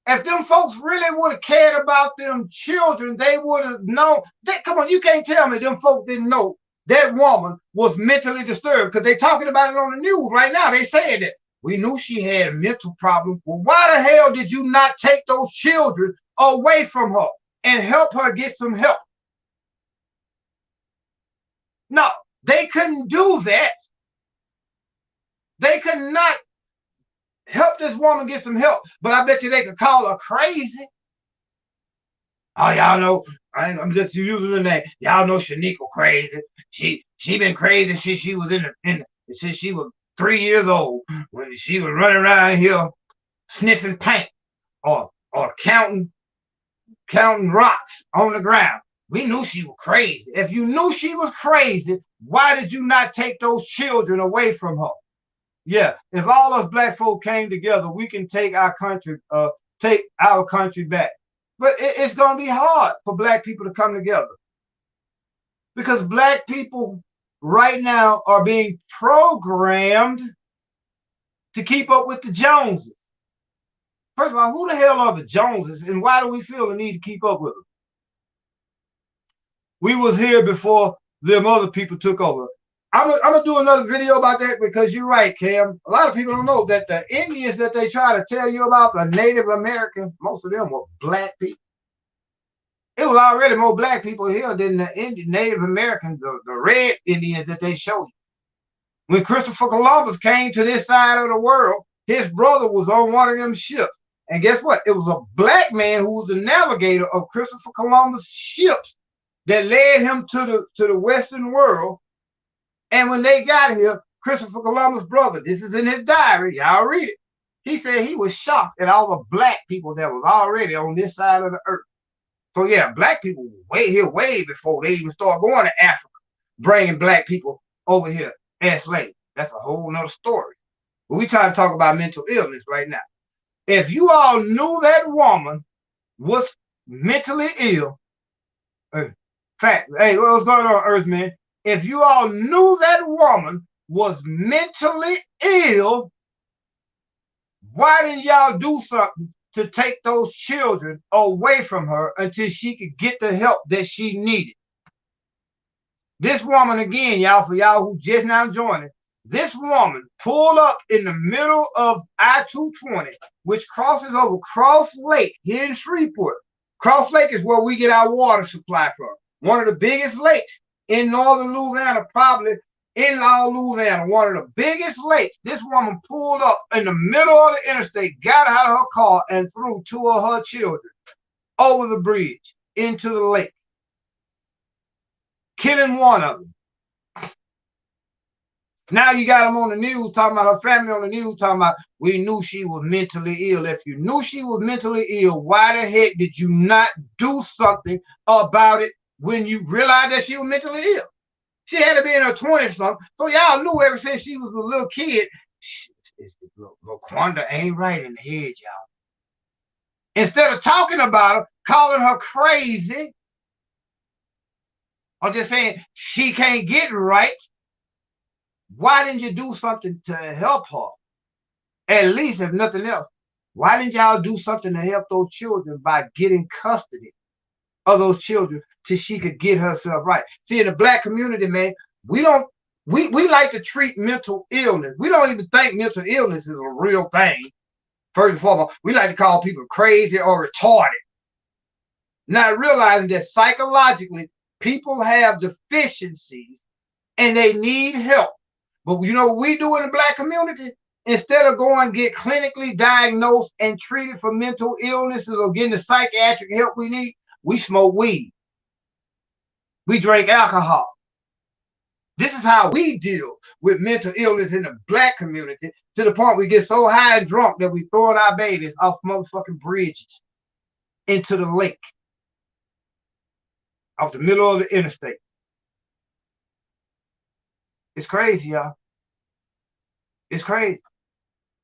If them folks really would have cared about them children, they would have known. Come on, you can't tell me them folks didn't know that woman was mentally disturbed, because they're talking about it on the news right now. They said that we knew she had a mental problem. Well, why the hell did you not take those children away from her and help her get some help? No, they couldn't do that. They could not help this woman get some help, but I bet you they could call her crazy. Oh, y'all know, I'm just using the name. Y'all know Shaniqua crazy. She been crazy since she was since she was 3 years old, when she was running around here sniffing paint or counting rocks on the ground. We knew she was crazy. If you knew she was crazy, why did you not take those children away from her? Yeah, if all us black folk came together, we can take our country back. But it's going to be hard for black people to come together, because black people right now are being programmed to keep up with the Joneses. First of all, who the hell are the Joneses, and why do we feel the need to keep up with them? We was here before them other people took over. I'm gonna do another video about that, because you're right, Cam. A lot of people don't know that the Indians that they try to tell you about, the Native Americans, most of them were black people. It was already more black people here than the Native Americans, the red Indians that they showed you. When Christopher Columbus came to this side of the world, his brother was on one of them ships. And guess what? It was a black man who was the navigator of Christopher Columbus' ships that led him to the Western world. And when they got here, Christopher Columbus' brother, this is in his diary, y'all read it. He said he was shocked at all the black people that was already on this side of the earth. So yeah, black people were way here way before they even started going to Africa, bringing black people over here as slaves. That's a whole nother story. But we trying to talk about mental illness right now. If you all knew that woman was mentally ill, fact, hey, what's going on, Earthman? If you all knew that woman was mentally ill, why didn't y'all do something to take those children away from her until she could get the help that she needed? This woman, again, y'all, for y'all who just now joining, this woman pulled up in the middle of I-220, which crosses over Cross Lake here in Shreveport. Cross Lake is where we get our water supply from. One of the biggest lakes in northern Louisiana, probably in all Louisiana, one of the biggest lakes. This woman pulled up in the middle of the interstate, got out of her car, and threw two of her children over the bridge into the lake, killing one of them. Now you got them on the news talking about her family on the news talking about we knew she was mentally ill. If you knew she was mentally ill, why the heck did you not do something about it when you realized that she was mentally ill? She had to be in her 20s something. So y'all knew ever since she was a little kid, Laquanda ain't right in the head, y'all. Instead of talking about her, calling her crazy, or just saying she can't get right, why didn't you do something to help her? At least, if nothing else, why didn't y'all do something to help those children by getting custody of those children till she could get herself right? See, in the black community, man, we like to treat mental illness. We don't even think mental illness is a real thing. First and foremost, we like to call people crazy or retarded, not realizing that psychologically people have deficiencies and they need help. But you know what we do in the black community? Instead of going and get clinically diagnosed and treated for mental illnesses or getting the psychiatric help we need, we smoke weed. We drink alcohol. This is how we deal with mental illness in the black community, to the point we get so high and drunk that we throwing our babies off motherfucking bridges into the lake, off the middle of the interstate. It's crazy, y'all. It's crazy.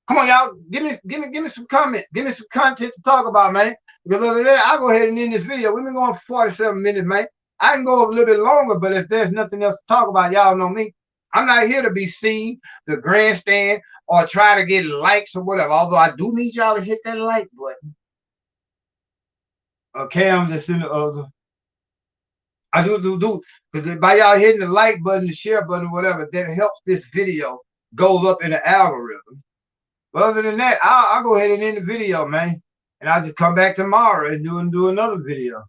Come on, y'all. Give me some comment. Give me some content to talk about, man. Because other than that, I'll go ahead and end this video. We've been going for 47 minutes, man. I can go a little bit longer, but if there's nothing else to talk about, y'all know me. I'm not here to be seen, the grandstand, or try to get likes or whatever. Although I do need y'all to hit that like button. Okay, I'm just in the other. I do. Because by y'all hitting the like button, the share button, whatever, that helps this video goes up in the algorithm. But other than that, I'll go ahead and end the video, man. And I'll just come back tomorrow and do another video.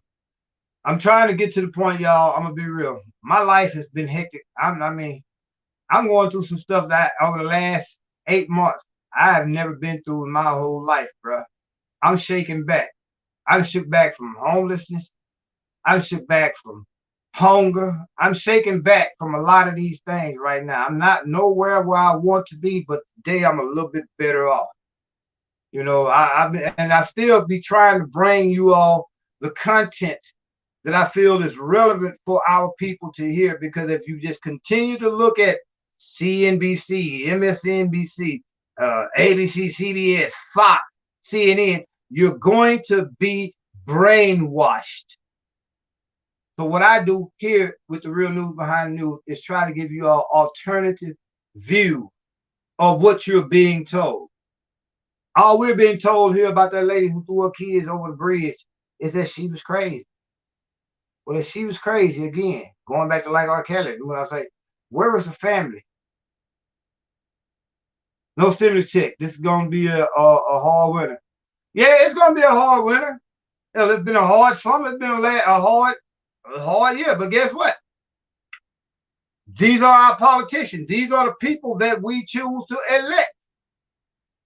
I'm trying to get to the point, y'all. I'm going to be real. My life has been hectic. I'm going through some stuff that over the last 8 months, I have never been through in my whole life, bro. I'm shaking back. I shook back from homelessness. I shook back from hunger. I'm shaking back from a lot of these things right now. I'm not nowhere where I want to be, but today I'm a little bit better off. You know, I still be trying to bring you all the content that I feel is relevant for our people to hear. Because if you just continue to look at CNBC, MSNBC, ABC, CBS, Fox, CNN, you're going to be brainwashed. So what I do here with the Real News Behind the News is try to give you all alternative view of what you're being told. All we're being told here about that lady who threw her kids over the bridge is that she was crazy. Well, if she was crazy, again, going back to like R. Kelly, when I say, where was the family? No stimulus check. This is going to be a hard winter. Yeah, it's going to be a hard winter. Hell, it's been a hard summer. It's been a hard year. But guess what? These are our politicians. These are the people that we choose to elect.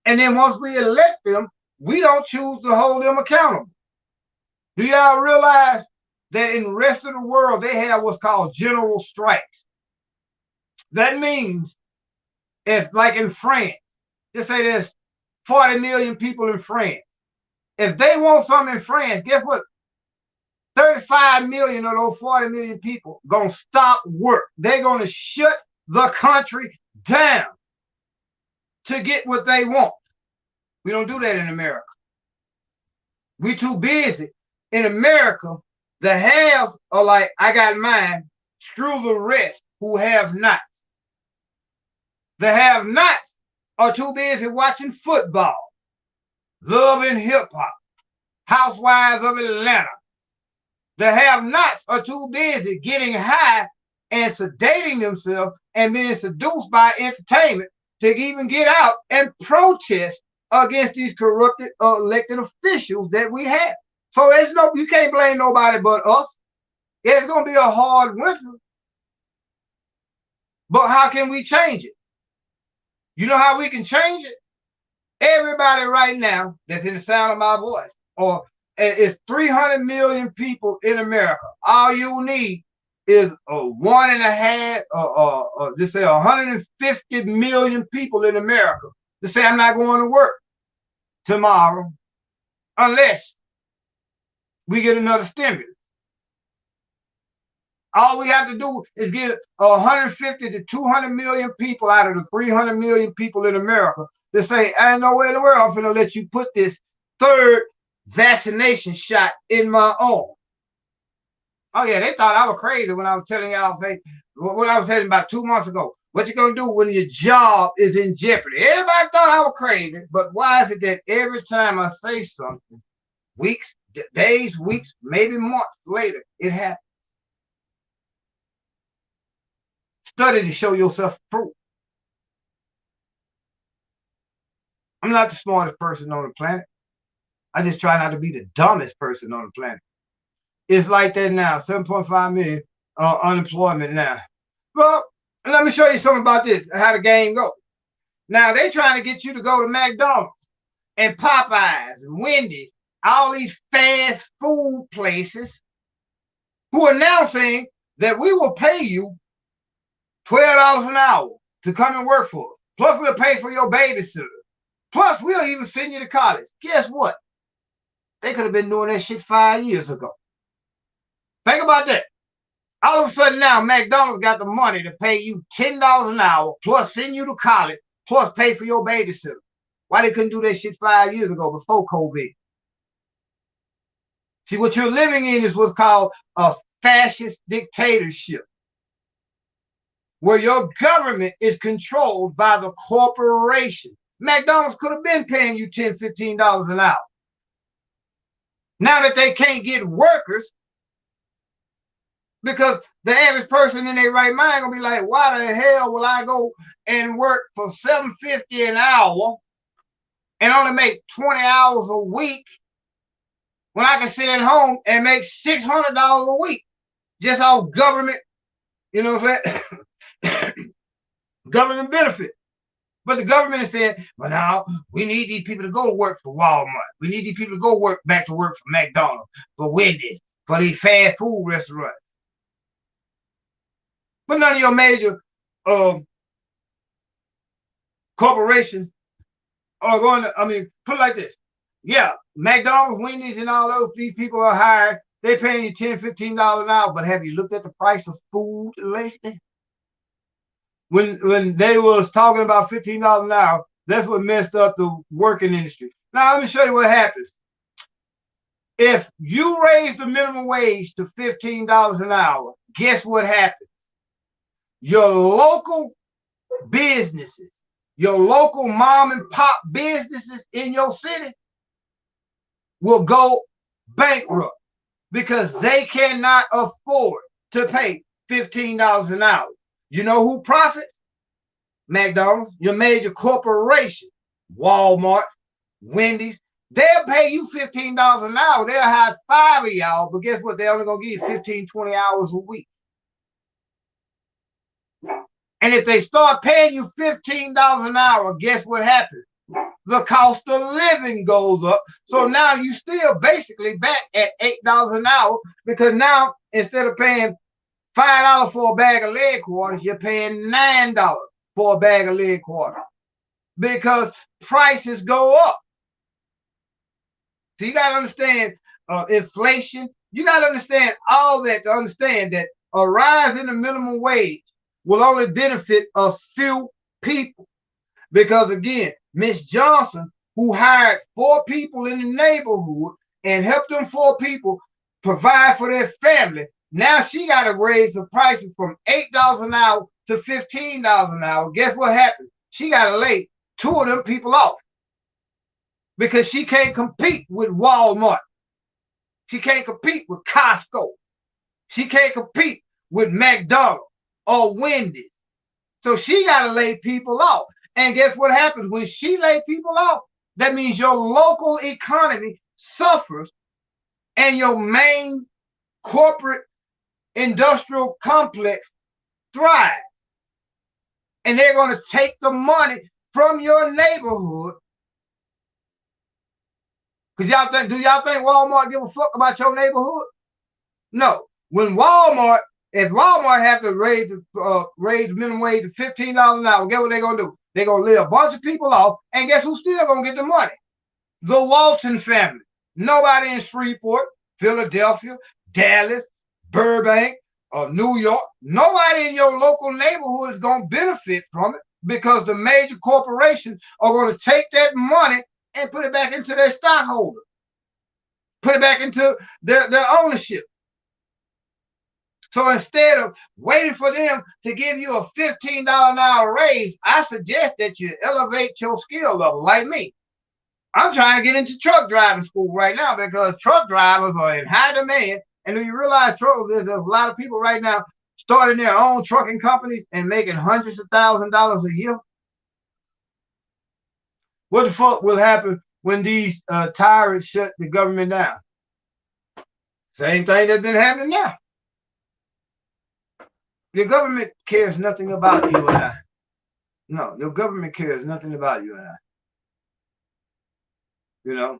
And then once we elect them, we don't choose to hold them accountable. Do y'all realize that in the rest of the world, they have what's called general strikes? That means if, like in France, just say there's 40 million people in France. If they want something in France, guess what? 35 million of those 40 million people gonna stop work. They're gonna shut the country down to get what they want. We don't do that in America. We too busy. In America, the have are like, I got mine, screw the rest who have not. The have nots are too busy watching football, loving hip hop, Housewives of Atlanta. The have nots are too busy getting high and sedating themselves and being seduced by entertainment to even get out and protest against these corrupted elected officials that we have. So there's no, you can't blame nobody but us. It's gonna be a hard winter. But how can we change it? You know how we can change it? Everybody right now that's in the sound of my voice, or it's 300 million people in America. All you need is one and a half, just say 150 million people in America to say, I'm not going to work tomorrow unless we get another stimulus. All we have to do is get 150 to 200 million people out of the 300 million people in America to say, I ain't nowhere in the world I'm going to let you put this third vaccination shot in my arm. Oh yeah, they thought I was crazy when I was telling y'all, say, what I was saying about 2 months ago. What you gonna do when your job is in jeopardy? Everybody thought I was crazy, but why is it that every time I say something, weeks, days, weeks, maybe months later, it happens? Study to show yourself proof. I'm not the smartest person on the planet. I just try not to be the dumbest person on the planet. It's like that now, 7.5 million unemployment now. Well, let me show you something about this, how the game goes. Now, they're trying to get you to go to McDonald's and Popeyes and Wendy's, all these fast food places who are now saying that we will pay you $12 an hour to come and work for us. Plus, we'll pay for your babysitter. Plus, we'll even send you to college. Guess what? They could have been doing that shit 5 years ago. Think about that. All of a sudden now, McDonald's got the money to pay you $10 an hour, plus send you to college, plus pay for your babysitter. Why they couldn't do that shit 5 years ago before COVID? See, what you're living in is what's called a fascist dictatorship, where your government is controlled by the corporation. McDonald's could have been paying you $10, $15 an hour. Now that they can't get workers, because the average person in their right mind gonna be like, why the hell will I go and work for $7.50 an hour and only make 20 hours a week when I can sit at home and make $600 a week just off government, you know what I'm saying? Government benefit. But the government is saying, well, now we need these people to go work for Walmart. We need these people to go back to work for McDonald's, for Wendy's, for these fast food restaurants. But none of your major corporations are going to, put it like this. Yeah, McDonald's, Wendy's, and all these people are hired. They're paying you $10, $15 an hour. But have you looked at the price of food lately? When they was talking about $15 an hour, that's what messed up the working industry. Now, let me show you what happens. If you raise the minimum wage to $15 an hour, guess what happens? Your local businesses, your local mom and pop businesses in your city will go bankrupt because they cannot afford to pay $15 an hour. You know who profits? McDonald's, your major corporation, Walmart, Wendy's. They'll pay you $15 an hour. They'll hire 5 of y'all, but guess what? They're only going to give you 15, 20 hours a week. And if they start paying you $15 an hour, guess what happens? The cost of living goes up. So now you still basically back at $8 an hour because now instead of paying $5 for a bag of leg quarters, you're paying $9 for a bag of leg quarters because prices go up. So you got to understand inflation. You got to understand all that to understand that a rise in the minimum wage will only benefit a few people. Because again, Miss Johnson, who hired 4 people in the neighborhood and helped them 4 people provide for their family, now she got to raise the prices from $8 an hour to $15 an hour. Guess what happened? She got to lay 2 of them people off because she can't compete with Walmart. She can't compete with Costco. She can't compete with McDonald's or Wendy's. So she got to lay people off. And guess what happens when she lay people off? That means your local economy suffers and your main corporate industrial complex thrives. And they're going to take the money from your neighborhood. Because do y'all think Walmart give a fuck about your neighborhood? No. When if Walmart have to raise the minimum wage to $15 an hour, guess what they're going to do? They're going to lay a bunch of people off, and guess who's still going to get the money? The Walton family. Nobody in Shreveport, Philadelphia, Dallas, Burbank, or New York, nobody in your local neighborhood is going to benefit from it because the major corporations are going to take that money and put it back into their stockholders, put it back into their ownership. So instead of waiting for them to give you a $15 an hour raise, I suggest that you elevate your skill level like me. I'm trying to get into truck driving school right now because truck drivers are in high demand. And do you realize there's a lot of people right now starting their own trucking companies and making hundreds of thousands of dollars a year? What the fuck will happen when these tyrants shut the government down? Same thing that's been happening now. Your government cares nothing about you and I. No, your government cares nothing about you and I. You know?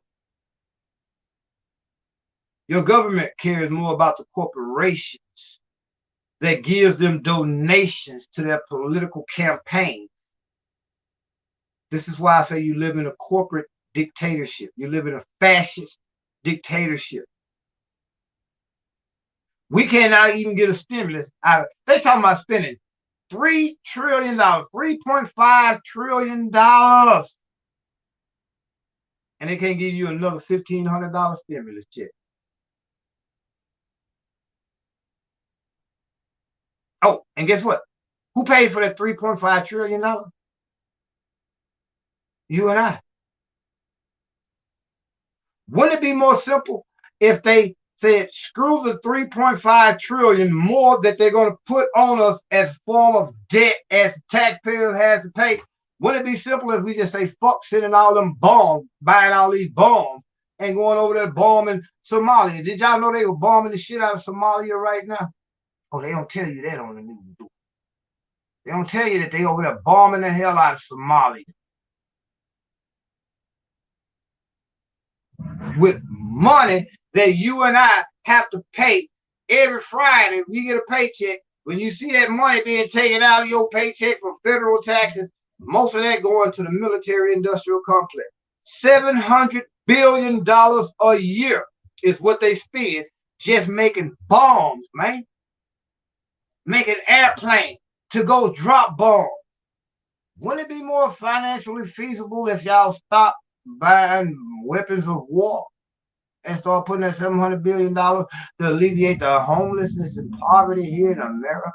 Your government cares more about the corporations that gives them donations to their political campaigns. This is why I say you live in a corporate dictatorship. You live in a fascist dictatorship. We cannot even get a stimulus out of it. They talking about spending $3 trillion, $3.5 trillion. And they can't give you another $1,500 stimulus check. Oh, and guess what? Who paid for that $3.5 trillion? You and I. Wouldn't it be more simple if they said, screw the $3.5 trillion more that they're going to put on us as a form of debt as taxpayers have to pay? Wouldn't it be simple if we just say, fuck sending all them bombs, buying all these bombs, and going over there bombing Somalia? Did y'all know they were bombing the shit out of Somalia right now? Oh, they don't tell you that on the news. They don't tell you that they over there bombing the hell out of Somalia. With money that you and I have to pay every Friday. We get a paycheck. When you see that money being taken out of your paycheck for federal taxes, most of that going to the military industrial complex. $700 billion a year is what they spend just making bombs, man. Making airplanes to go drop bombs. Wouldn't it be more financially feasible if y'all stop buying weapons of war and start putting that $700 billion to alleviate the homelessness and poverty here in America?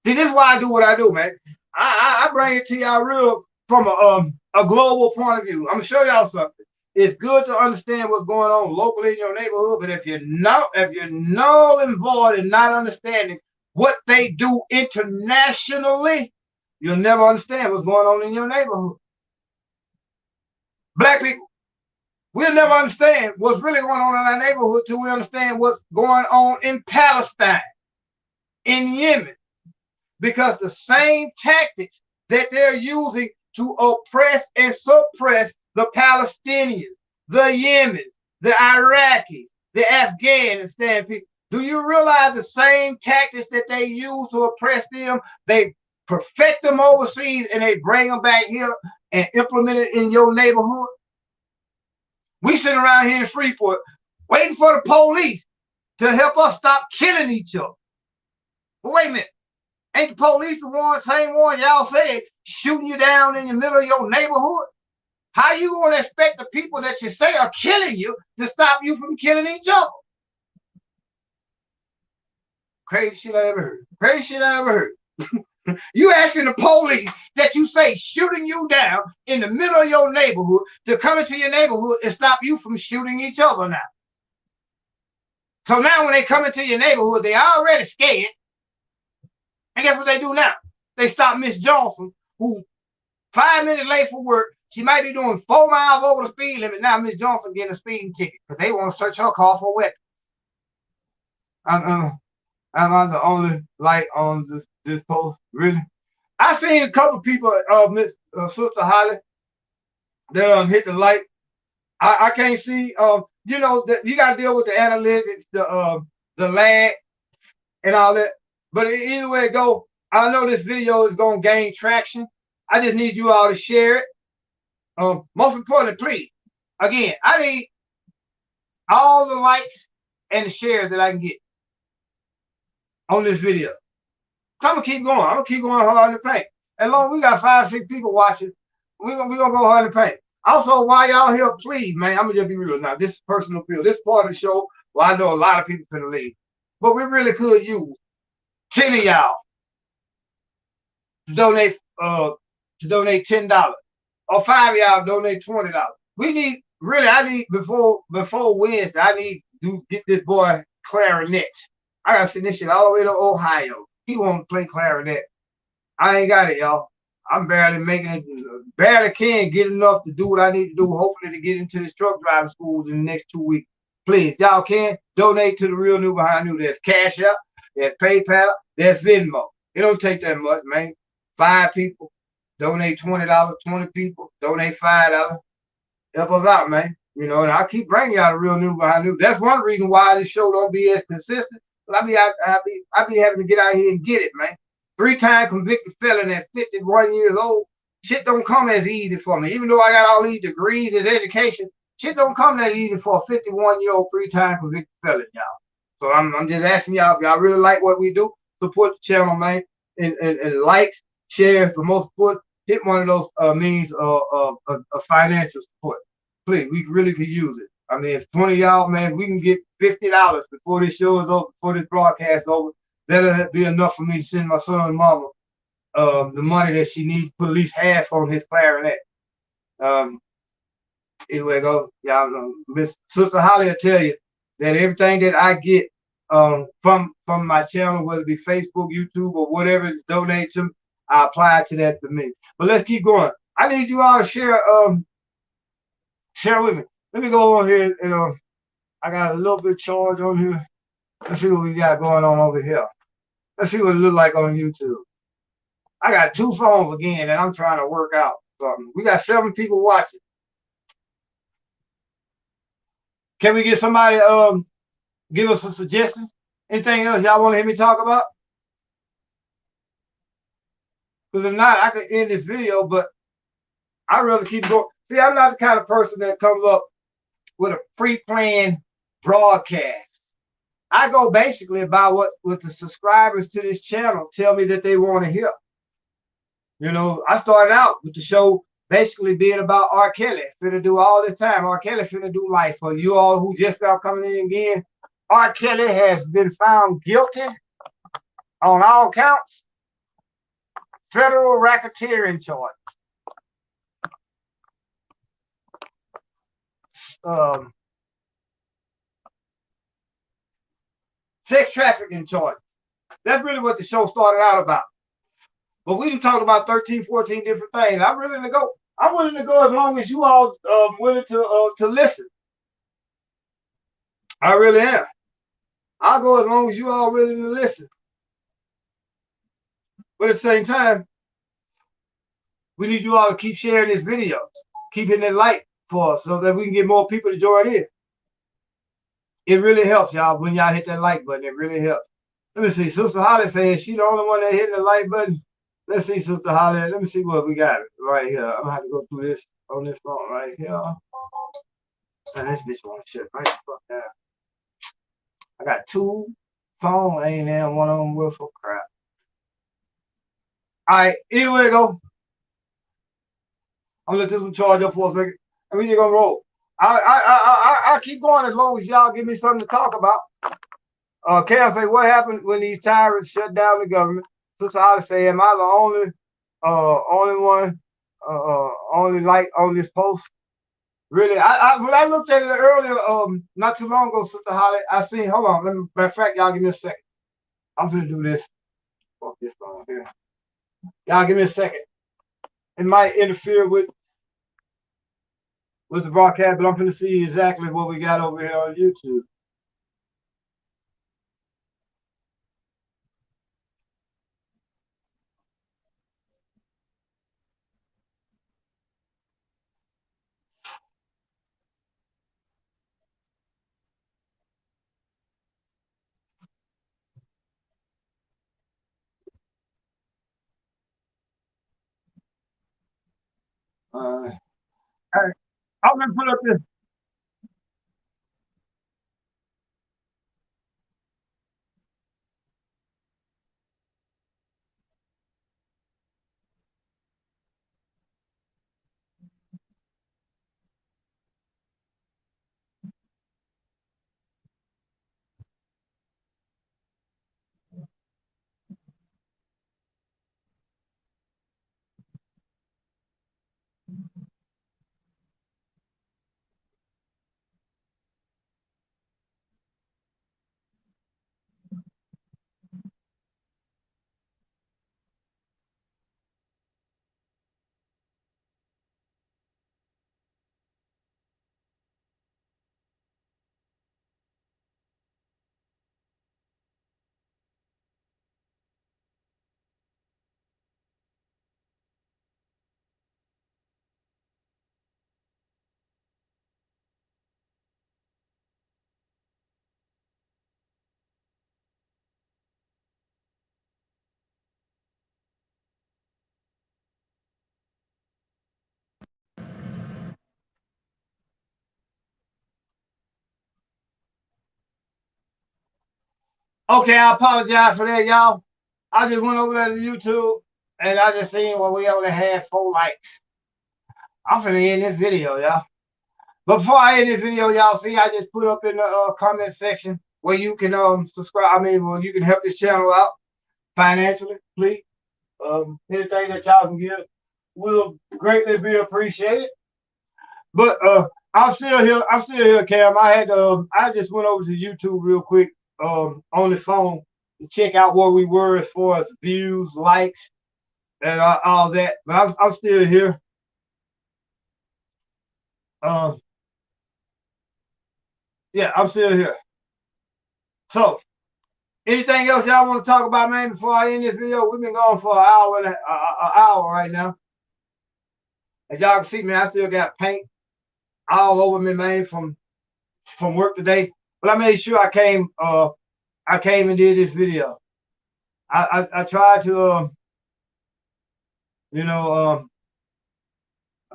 See, this is why I do what I do, man. I bring it to y'all real from a global point of view. I'm gonna show y'all something. It's good to understand what's going on locally in your neighborhood, but if you're null and void and not understanding what they do internationally, you'll never understand what's going on in your neighborhood. Black people, we'll never understand what's really going on in our neighborhood till we understand what's going on in Palestine, in Yemen, because the same tactics that they're using to oppress and suppress the Palestinians, the Yemens, the Iraqis, the Afghanistan people. Do you realize the same tactics that they use to oppress them? They perfect them overseas and they bring them back here and implement it in your neighborhood. We sitting around here in Freeport waiting for the police to help us stop killing each other. But wait a minute. Ain't the police the same one y'all said shooting you down in the middle of your neighborhood? How you going to expect the people that you say are killing you to stop you from killing each other? Crazy shit I ever heard. Crazy shit I ever heard. You asking the police that you say shooting you down in the middle of your neighborhood to come into your neighborhood and stop you from shooting each other now. So now when they come into your neighborhood, they already scared. And guess what they do now? They stop Miss Johnson, who 5 minutes late for work. She might be doing 4 miles over the speed limit. Now Miss Johnson getting a speeding ticket because they want to search her car for weapons. Am I the only light on this post? Really? I seen a couple of people, Miss Sister Holly, that hit the light. I can't see. You know that you got to deal with the analytics, the lag, and all that. But either way it go, I know this video is gonna gain traction. I just need you all to share it. Most importantly, please, again, I need all the likes and the shares that I can get on this video. So I'm gonna keep going. I'm gonna keep going hard in the paint. As long as we got 5, 6 people watching, we're gonna go hard in the paint. Also, while y'all here, please, man, I'm gonna just be real now. This is personal appeal. This part of the show, well, I know a lot of people finna leave, but we really could use 10 of y'all to donate $10, or 5 of y'all donate $20. We need I need before Wednesday. I need to get this boy clarinet. I gotta send this shit all the way to Ohio. He won't play clarinet. I ain't got it, y'all. I'm barely making it. Barely can get enough to do what I need to do. Hopefully to get into this truck driving school in the next 2 weeks. Please, y'all can donate to the Real New Behind New. There's Cash App, there's PayPal, there's Venmo. It don't take that much, man. 5 people donate $20. 20 people donate $5. Help us out, man. You know, and I keep bringing y'all the Real New Behind New. That's one reason why this show don't be as consistent. But I be having to get out here and get it, man. 3-time convicted felon at 51 years old. Shit don't come as easy for me. Even though I got all these degrees in education, shit don't come that easy for a 51-year-old 3-time convicted felon, y'all. So I'm just asking y'all, if y'all really like what we do, support the channel, man. And likes, shares, for most support, hit one of those means of financial support. Please, we really could use it. I mean, if 20 of y'all, man, we can get $50 before this show is over, before this broadcast is over. That'll be enough for me to send my son's mama the money that she needs to put at least half on his clarinet. Anyway, go, y'all know, Miss Sister Holly will tell you that everything that I get from my channel, whether it be Facebook, YouTube, or whatever is donated to me, I apply to that for me. But let's keep going. I need you all to share with me. Let me go on here and I got a little bit of charge on here. Let's see what we got going on over here. Let's see what it look like on YouTube. I got 2 phones again and I'm trying to work out something. We got 7 people watching. Can we get somebody give us some suggestions? Anything else y'all want to hear me talk about? Because if not, I could end this video, but I'd rather keep going. See, I'm not the kind of person that comes up with a pre-planned broadcast. I go basically by what the subscribers to this channel tell me that they want to hear. You know, I started out with the show basically being about R. Kelly. Finna do all this time. R. Kelly finna do life. For you all who just now coming in again, R. Kelly has been found guilty on all counts. Federal racketeering charge. Sex trafficking charge. That's really what the show started out about. But we done talked about 13, 14 different things. I'm willing to go. I'm willing to go as long as you all willing to listen. I really am. I'll go as long as you all willing to listen. But at the same time, we need you all to keep sharing this video. Keep hitting that like for us so that we can get more people to join in. It really helps, y'all, when y'all hit that like button. It really helps. Let me see. Sister Holly says she the only one that hit the like button. Let's see, Sister Holly. Let me see what we got right here. I'm gonna have to go through this on this phone right here. Man, this bitch wanna shut right the fuck down. I got two phones, ain't there? One of them will for crap. All right, here we go. I'm gonna let this one charge up for a second, and we just gonna roll. I keep going as long as y'all give me something to talk about. Cal say, what happened when these tyrants shut down the government? Sister Holly say, am I the only one, only light on this post? Really, when I looked at it earlier, not too long ago, Sister Holly, I seen. Hold on, matter of fact, y'all give me a second. I'm gonna do this. Fuck this on here. Y'all give me a second. It might interfere with the broadcast, but I'm gonna see exactly what we got over here on YouTube. Uh, I'm gonna put up this. Okay, I apologize for that, y'all. I just went over there to YouTube and I just seen we only had 4 likes. I'm finna end this video, y'all. But before I end this video, y'all see I just put up in the comment section where you can subscribe. I mean, well, you can help this channel out financially, please. Anything that y'all can give will greatly be appreciated. But I'm still here. I'm still here, Cam. I just went over to YouTube real quick on the phone to check out where we were as far as views, likes, and all that. But I'm still here. Yeah, I'm still here. So, anything else y'all want to talk about, man? Before I end this video, we've been going for an hour right now. As y'all can see, man, I still got paint all over me, man, from work today. But I made sure I came and did this video. I tried to you know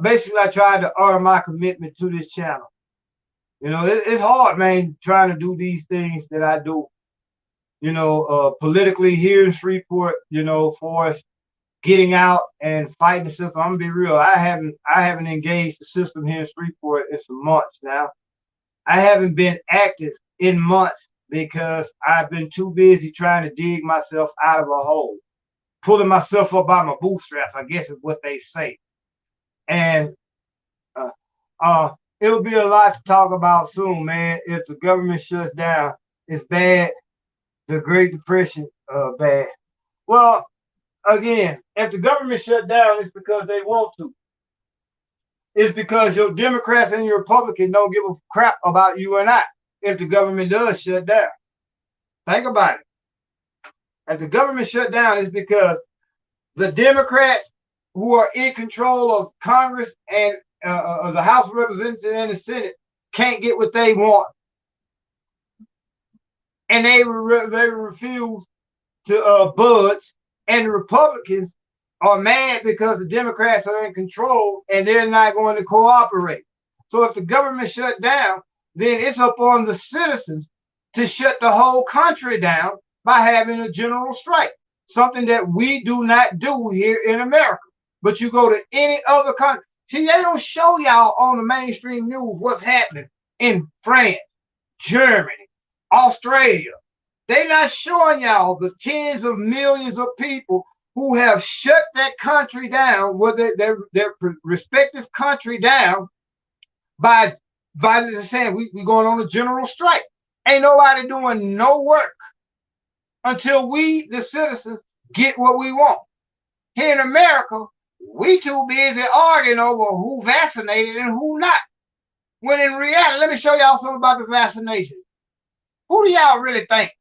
basically I tried to honor my commitment to this channel. You know, it's hard, man, trying to do these things that I do. You know, politically here in Shreveport, you know, for us getting out and fighting the system. I'm gonna be real. I haven't engaged the system here in Shreveport in some months now. I haven't been active in months because I've been too busy trying to dig myself out of a hole, pulling myself up by my bootstraps, I guess is what they say. And uh, it'll be a lot to talk about soon, man. If the government shuts down, it's bad. The Great Depression, bad. Well, again, if the government shut down, it's because they want to. It's because your Democrats and your Republicans don't give a crap about you and I. If the government does shut down, think about it. If the government shut down, it's because the Democrats who are in control of Congress and the House of Representatives and the Senate can't get what they want. and they refuse to budge, and the Republicans are mad because the Democrats are in control and they're not going to cooperate. So if the government shut down, then it's up on the citizens to shut the whole country down by having a general strike, something that we do not do here in America. But you go to any other country, see, they don't show y'all on the mainstream news what's happening in France, Germany, Australia. They're not showing y'all the tens of millions of people who have shut that country down, their respective country down, by saying we going on a general strike. Ain't nobody doing no work until we, the citizens, get what we want. Here in America, we too busy arguing over who vaccinated and who not. When in reality, let me show y'all something about the vaccination. Who do y'all really think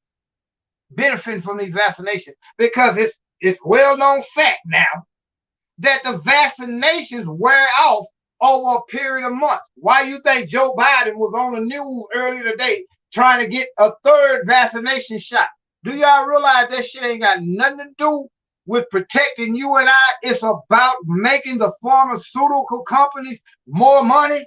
benefiting from these vaccinations? Because it's well-known fact now that the vaccinations wear off over a period of months. Why you think Joe Biden was on the news earlier today trying to get a third vaccination shot? Do y'all realize that shit ain't got nothing to do with protecting you and I? It's about making the pharmaceutical companies more money.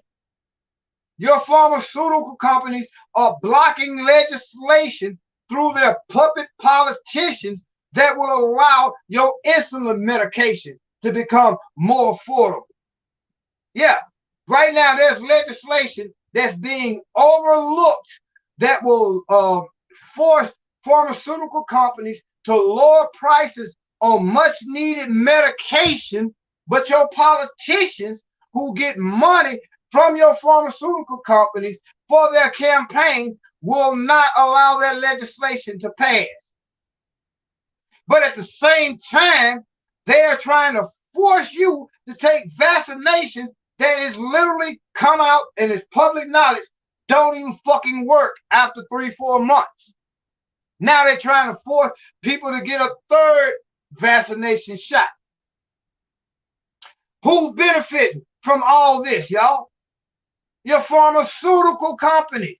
Your pharmaceutical companies are blocking legislation through their puppet politicians that will allow your insulin medication to become more affordable. Yeah, right now there's legislation that's being overlooked that will force pharmaceutical companies to lower prices on much needed medication, but your politicians who get money from your pharmaceutical companies for their campaign will not allow that legislation to pass. But at the same time, they are trying to force you to take vaccinations that is literally come out and is public knowledge don't even fucking work after 3-4 months. Now they're trying to force people to get a third vaccination shot. Who's benefiting from all this, y'all? Your pharmaceutical companies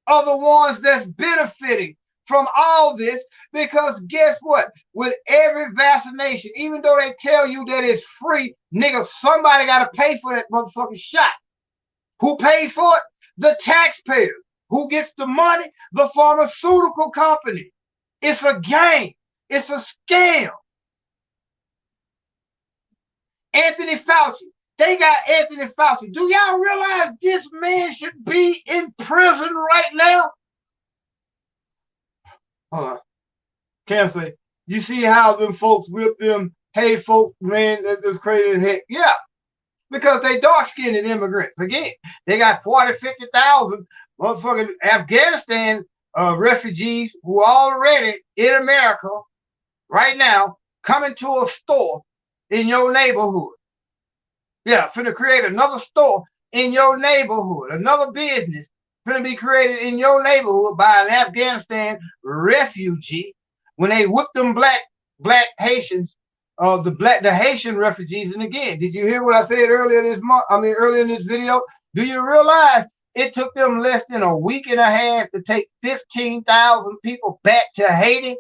are the ones that's benefiting from all this, because guess what? With every vaccination, even though they tell you that it's free, nigga, somebody got to pay for that motherfucking shot. Who pays for it? The taxpayers. Who gets the money? The pharmaceutical company. It's a game. It's a scam. Anthony Fauci. They got Anthony Fauci. Do y'all realize this man should be in prison right now? Hold on. Can't say. You see how them folks whip them, hey folks, man, that's crazy as heck. Yeah, because they dark-skinned immigrants. Again, they got 40, 50,000 motherfucking Afghanistan refugees who are already in America right now coming to a store in your neighborhood. Yeah, finna create another store in your neighborhood, another business finna be created in your neighborhood by an Afghanistan refugee. When they whip them black Haitians, the Haitian refugees. And again, did you hear what I said earlier this month? I mean, earlier in this video. Do you realize it took them less than a week and a half to take 15,000 people back to Haiti?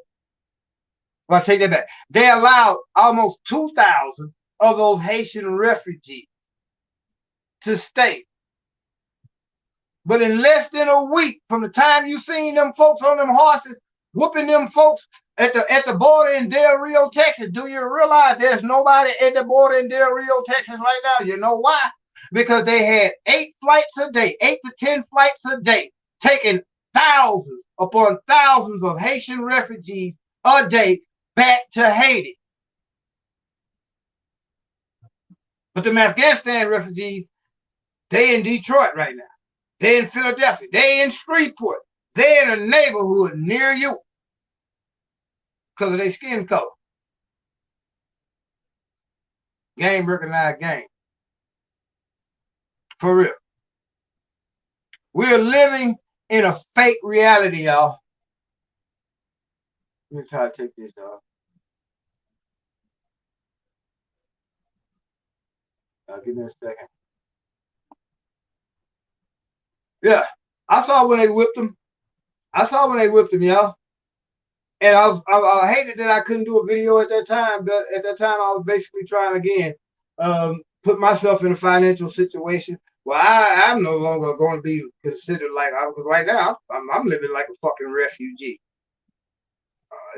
Well, I take that back. They allowed almost 2,000 of those Haitian refugees to stay. But in less than a week, from the time you seen them folks on them horses whooping them folks at the border in Del Rio, Texas, do you realize there's nobody at the border in Del Rio, Texas right now? You know why? Because they had 8 flights a day, 8 to 10 flights a day, taking thousands upon thousands of Haitian refugees a day back to Haiti. But the Afghanistan refugees, they in Detroit right now. They in Philadelphia. They in Shreveport. They in a neighborhood near you because of their skin color. Game recognized game. For real. We're living in a fake reality, y'all. Let me try to take this off. Give me a second. Yeah, I saw when they whipped them. I saw when they whipped him, y'all. And I hated that I couldn't do a video at that time, but at that time I was basically trying again, put myself in a financial situation where I'm no longer going to be considered like because right now I'm living like a fucking refugee.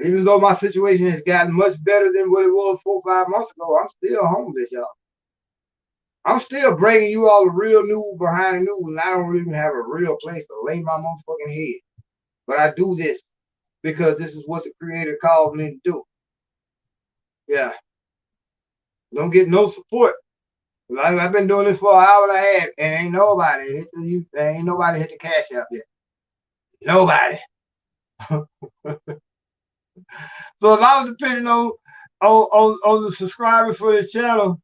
Even though my situation has gotten much better than what it was 4 or 5 months ago, I'm still homeless, y'all. I'm still bringing you all the real news behind the news, and I don't even have a real place to lay my motherfucking head. But I do this because this is what the Creator called me to do. Yeah. Don't get no support. I've been doing this for an hour and a half, and ain't nobody hit the cash app yet. Nobody. So if I was depending on the subscribers for this channel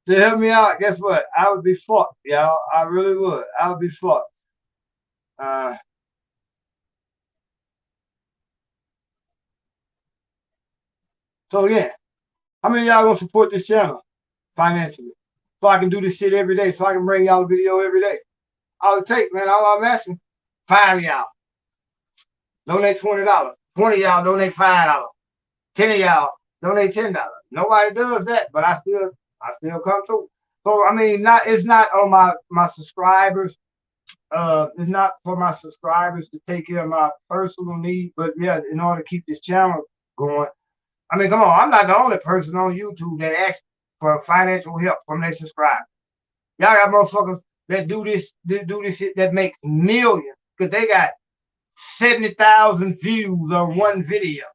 to help me out, guess what? I would be fucked, y'all. I really would. I would be fucked. So yeah, how many of y'all gonna support this channel financially so I can do this shit every day, so I can bring y'all a video every day? All it take, man. All I'm asking, 5 of y'all donate $20. 20 of y'all donate $5. 10 of y'all donate $10. Nobody does that, but I still come through. So I mean, it's not on my subscribers. It's not for my subscribers to take care of my personal needs, but yeah, in order to keep this channel going. I mean, come on, I'm not the only person on YouTube that asks for financial help from their subscribers. Y'all got motherfuckers that do this shit that makes millions because they got 70,000 views on one video.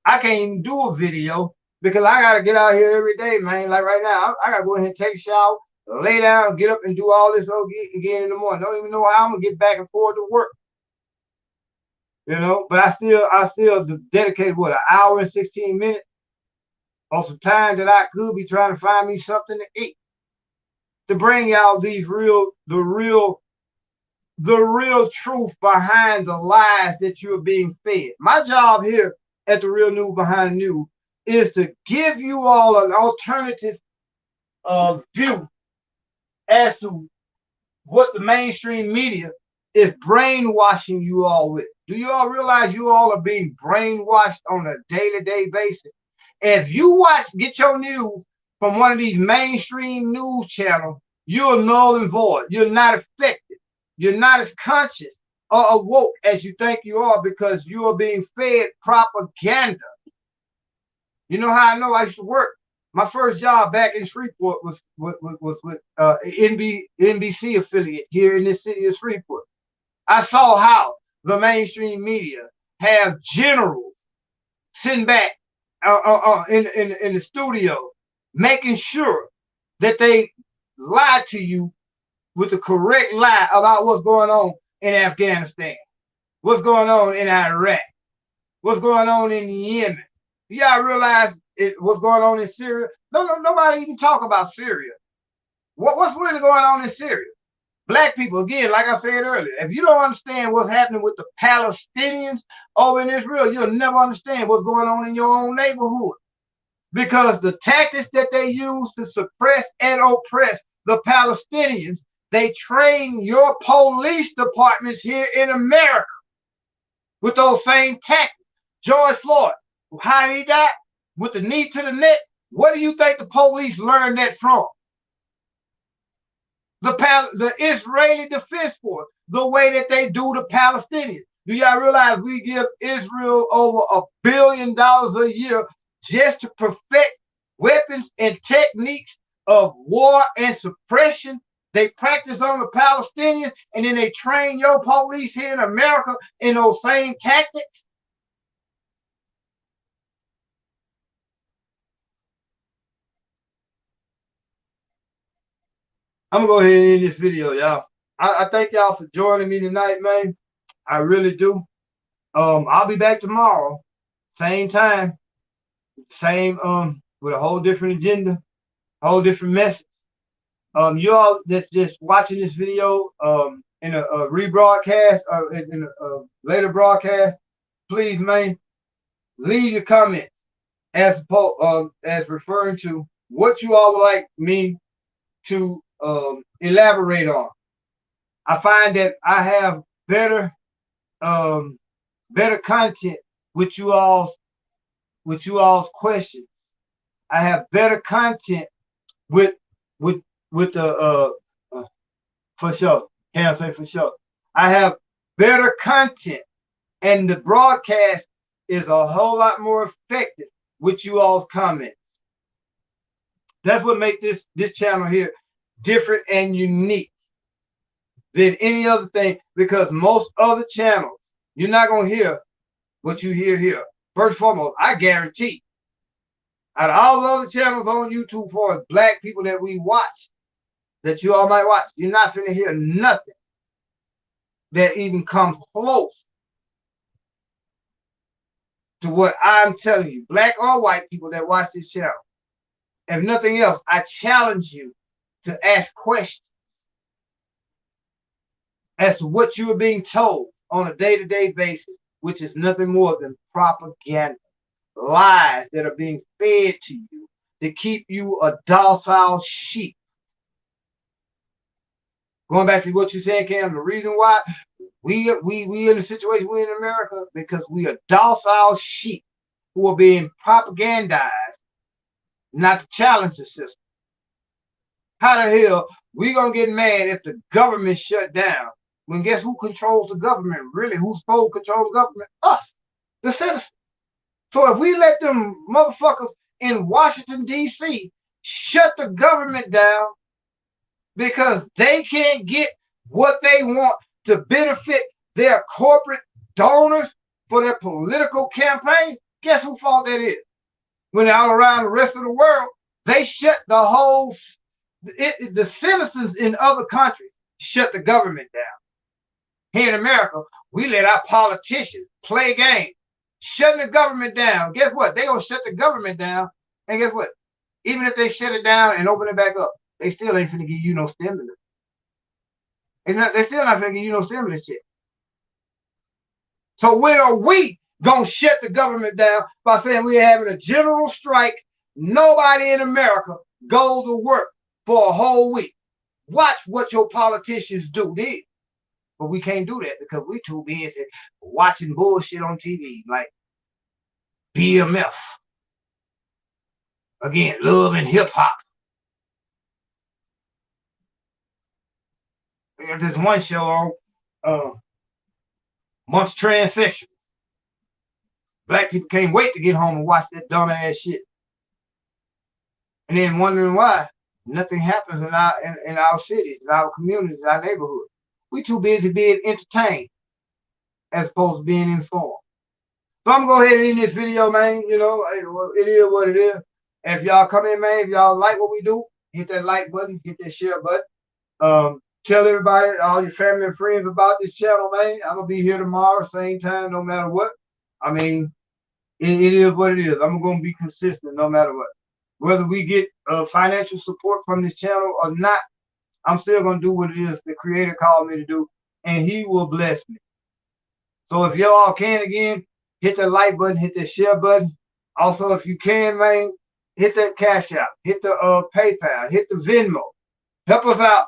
I can't even do a video because I gotta get out here every day, man. Like right now, I gotta go ahead and take a shower, lay down, get up and do all this again in the morning. Don't even know how I'm gonna get back and forth to work. But I still dedicated what, an hour and 16 minutes or some time that I could be trying to find me something to eat to bring y'all the real truth behind the lies that you're being fed. My job here at the Real News Behind the News is to give you all an alternative view as to what the mainstream media is brainwashing you all with. Do you all realize you all are being brainwashed on a day-to-day basis? If you get your news from one of these mainstream news channels, you're null and void. You're not effective. You're not as conscious or awoke as you think you are because you are being fed propaganda. You know how I know? I used to work. My first job back in Shreveport was with NBC affiliate here in this city of Shreveport. I saw how the mainstream media have generals sitting back in the studio, making sure that they lie to you with the correct lie about what's going on in Afghanistan, what's going on in Iraq, what's going on in Yemen. Y'all realize what's going on in Syria? Nobody even talk about Syria. What's really going on in Syria? Black people, again, like I said earlier, if you don't understand what's happening with the Palestinians over in Israel, you'll never understand what's going on in your own neighborhood. Because the tactics that they use to suppress and oppress the Palestinians, they train your police departments here in America with those same tactics. George Floyd, how did he die? With the knee to the neck. What do you think the police learned that from? The Israeli Defense Force, the way that they do the Palestinians. Do y'all realize we give Israel over $1 billion a year just to perfect weapons and techniques of war and suppression? They practice on the Palestinians, and then they train your police here in America in those same tactics. I'm gonna go ahead and end this video, y'all. I thank y'all for joining me tonight, man. I really do. I'll be back tomorrow, same time, same with a whole different agenda, whole different message. You all that's just watching this video in a rebroadcast or in a later broadcast, please, man, leave your comments as referring to what you all would like me to elaborate on. I find that I have better better content with you all's questions. I have better content with with the for sure. Can I say for sure? I have better content, and the broadcast is a whole lot more effective with you all's comments. That's what makes this channel here different and unique than any other thing, because most other channels, you're not going to hear what you hear here. First and foremost, I guarantee, out of all the other channels on YouTube for black people that we watch, that you all might watch, you're not going to hear nothing that even comes close to what I'm telling you. Black or white people that watch this channel. If nothing else, I challenge you to ask questions as to what you are being told on a day-to-day basis, which is nothing more than propaganda, lies that are being fed to you to keep you a docile sheep. Going back to what you said, Cam, the reason why we in the situation we're in America, because we are docile sheep who are being propagandized not to challenge the system. How the hell we gonna get mad if the government shut down? When guess who controls the government? Really, who's supposed to control the government? Us, the citizens. So if we let them motherfuckers in Washington, D.C. shut the government down because they can't get what they want to benefit their corporate donors for their political campaign, guess whose fault that is? When all around the rest of the world, they shut the whole, the citizens in other countries shut the government down. Here in America, we let our politicians play games, shutting the government down. Guess what? They're going to shut the government down. And guess what? Even if they shut it down and open it back up, they still ain't finna give you no stimulus. They're still not finna give you no stimulus check. So when are we going to shut the government down by saying we're having a general strike? Nobody in America goes to work for a whole week. Watch what your politicians do then. But we can't do that because we too busy watching bullshit on TV like BMF. Again, Love and Hip Hop. There's one show on bunch of transsexuals. Black people can't wait to get home and watch that dumb ass shit. And then wondering why nothing happens in our cities, in our communities, in our neighborhoods. We too busy being entertained as opposed to being informed. So I'm gonna go ahead and end this video, man. You know, it is what it is. And if y'all come in, man, if y'all like what we do, hit that like button, hit that share button. Tell everybody, all your family and friends about this channel, man. I'm gonna be here tomorrow, same time, no matter what. I mean, it is what it is. I'm gonna be consistent no matter what. Whether we get financial support from this channel or not, I'm still gonna do what it is the Creator called me to do, and He will bless me. So if y'all can, again, hit that like button, hit that share button. Also, if you can, man, hit that Cash App, hit the PayPal, hit the Venmo. Help us out,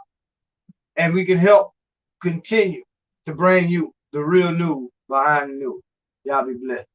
and we can help continue to bring you the real news behind the news. Y'all be blessed.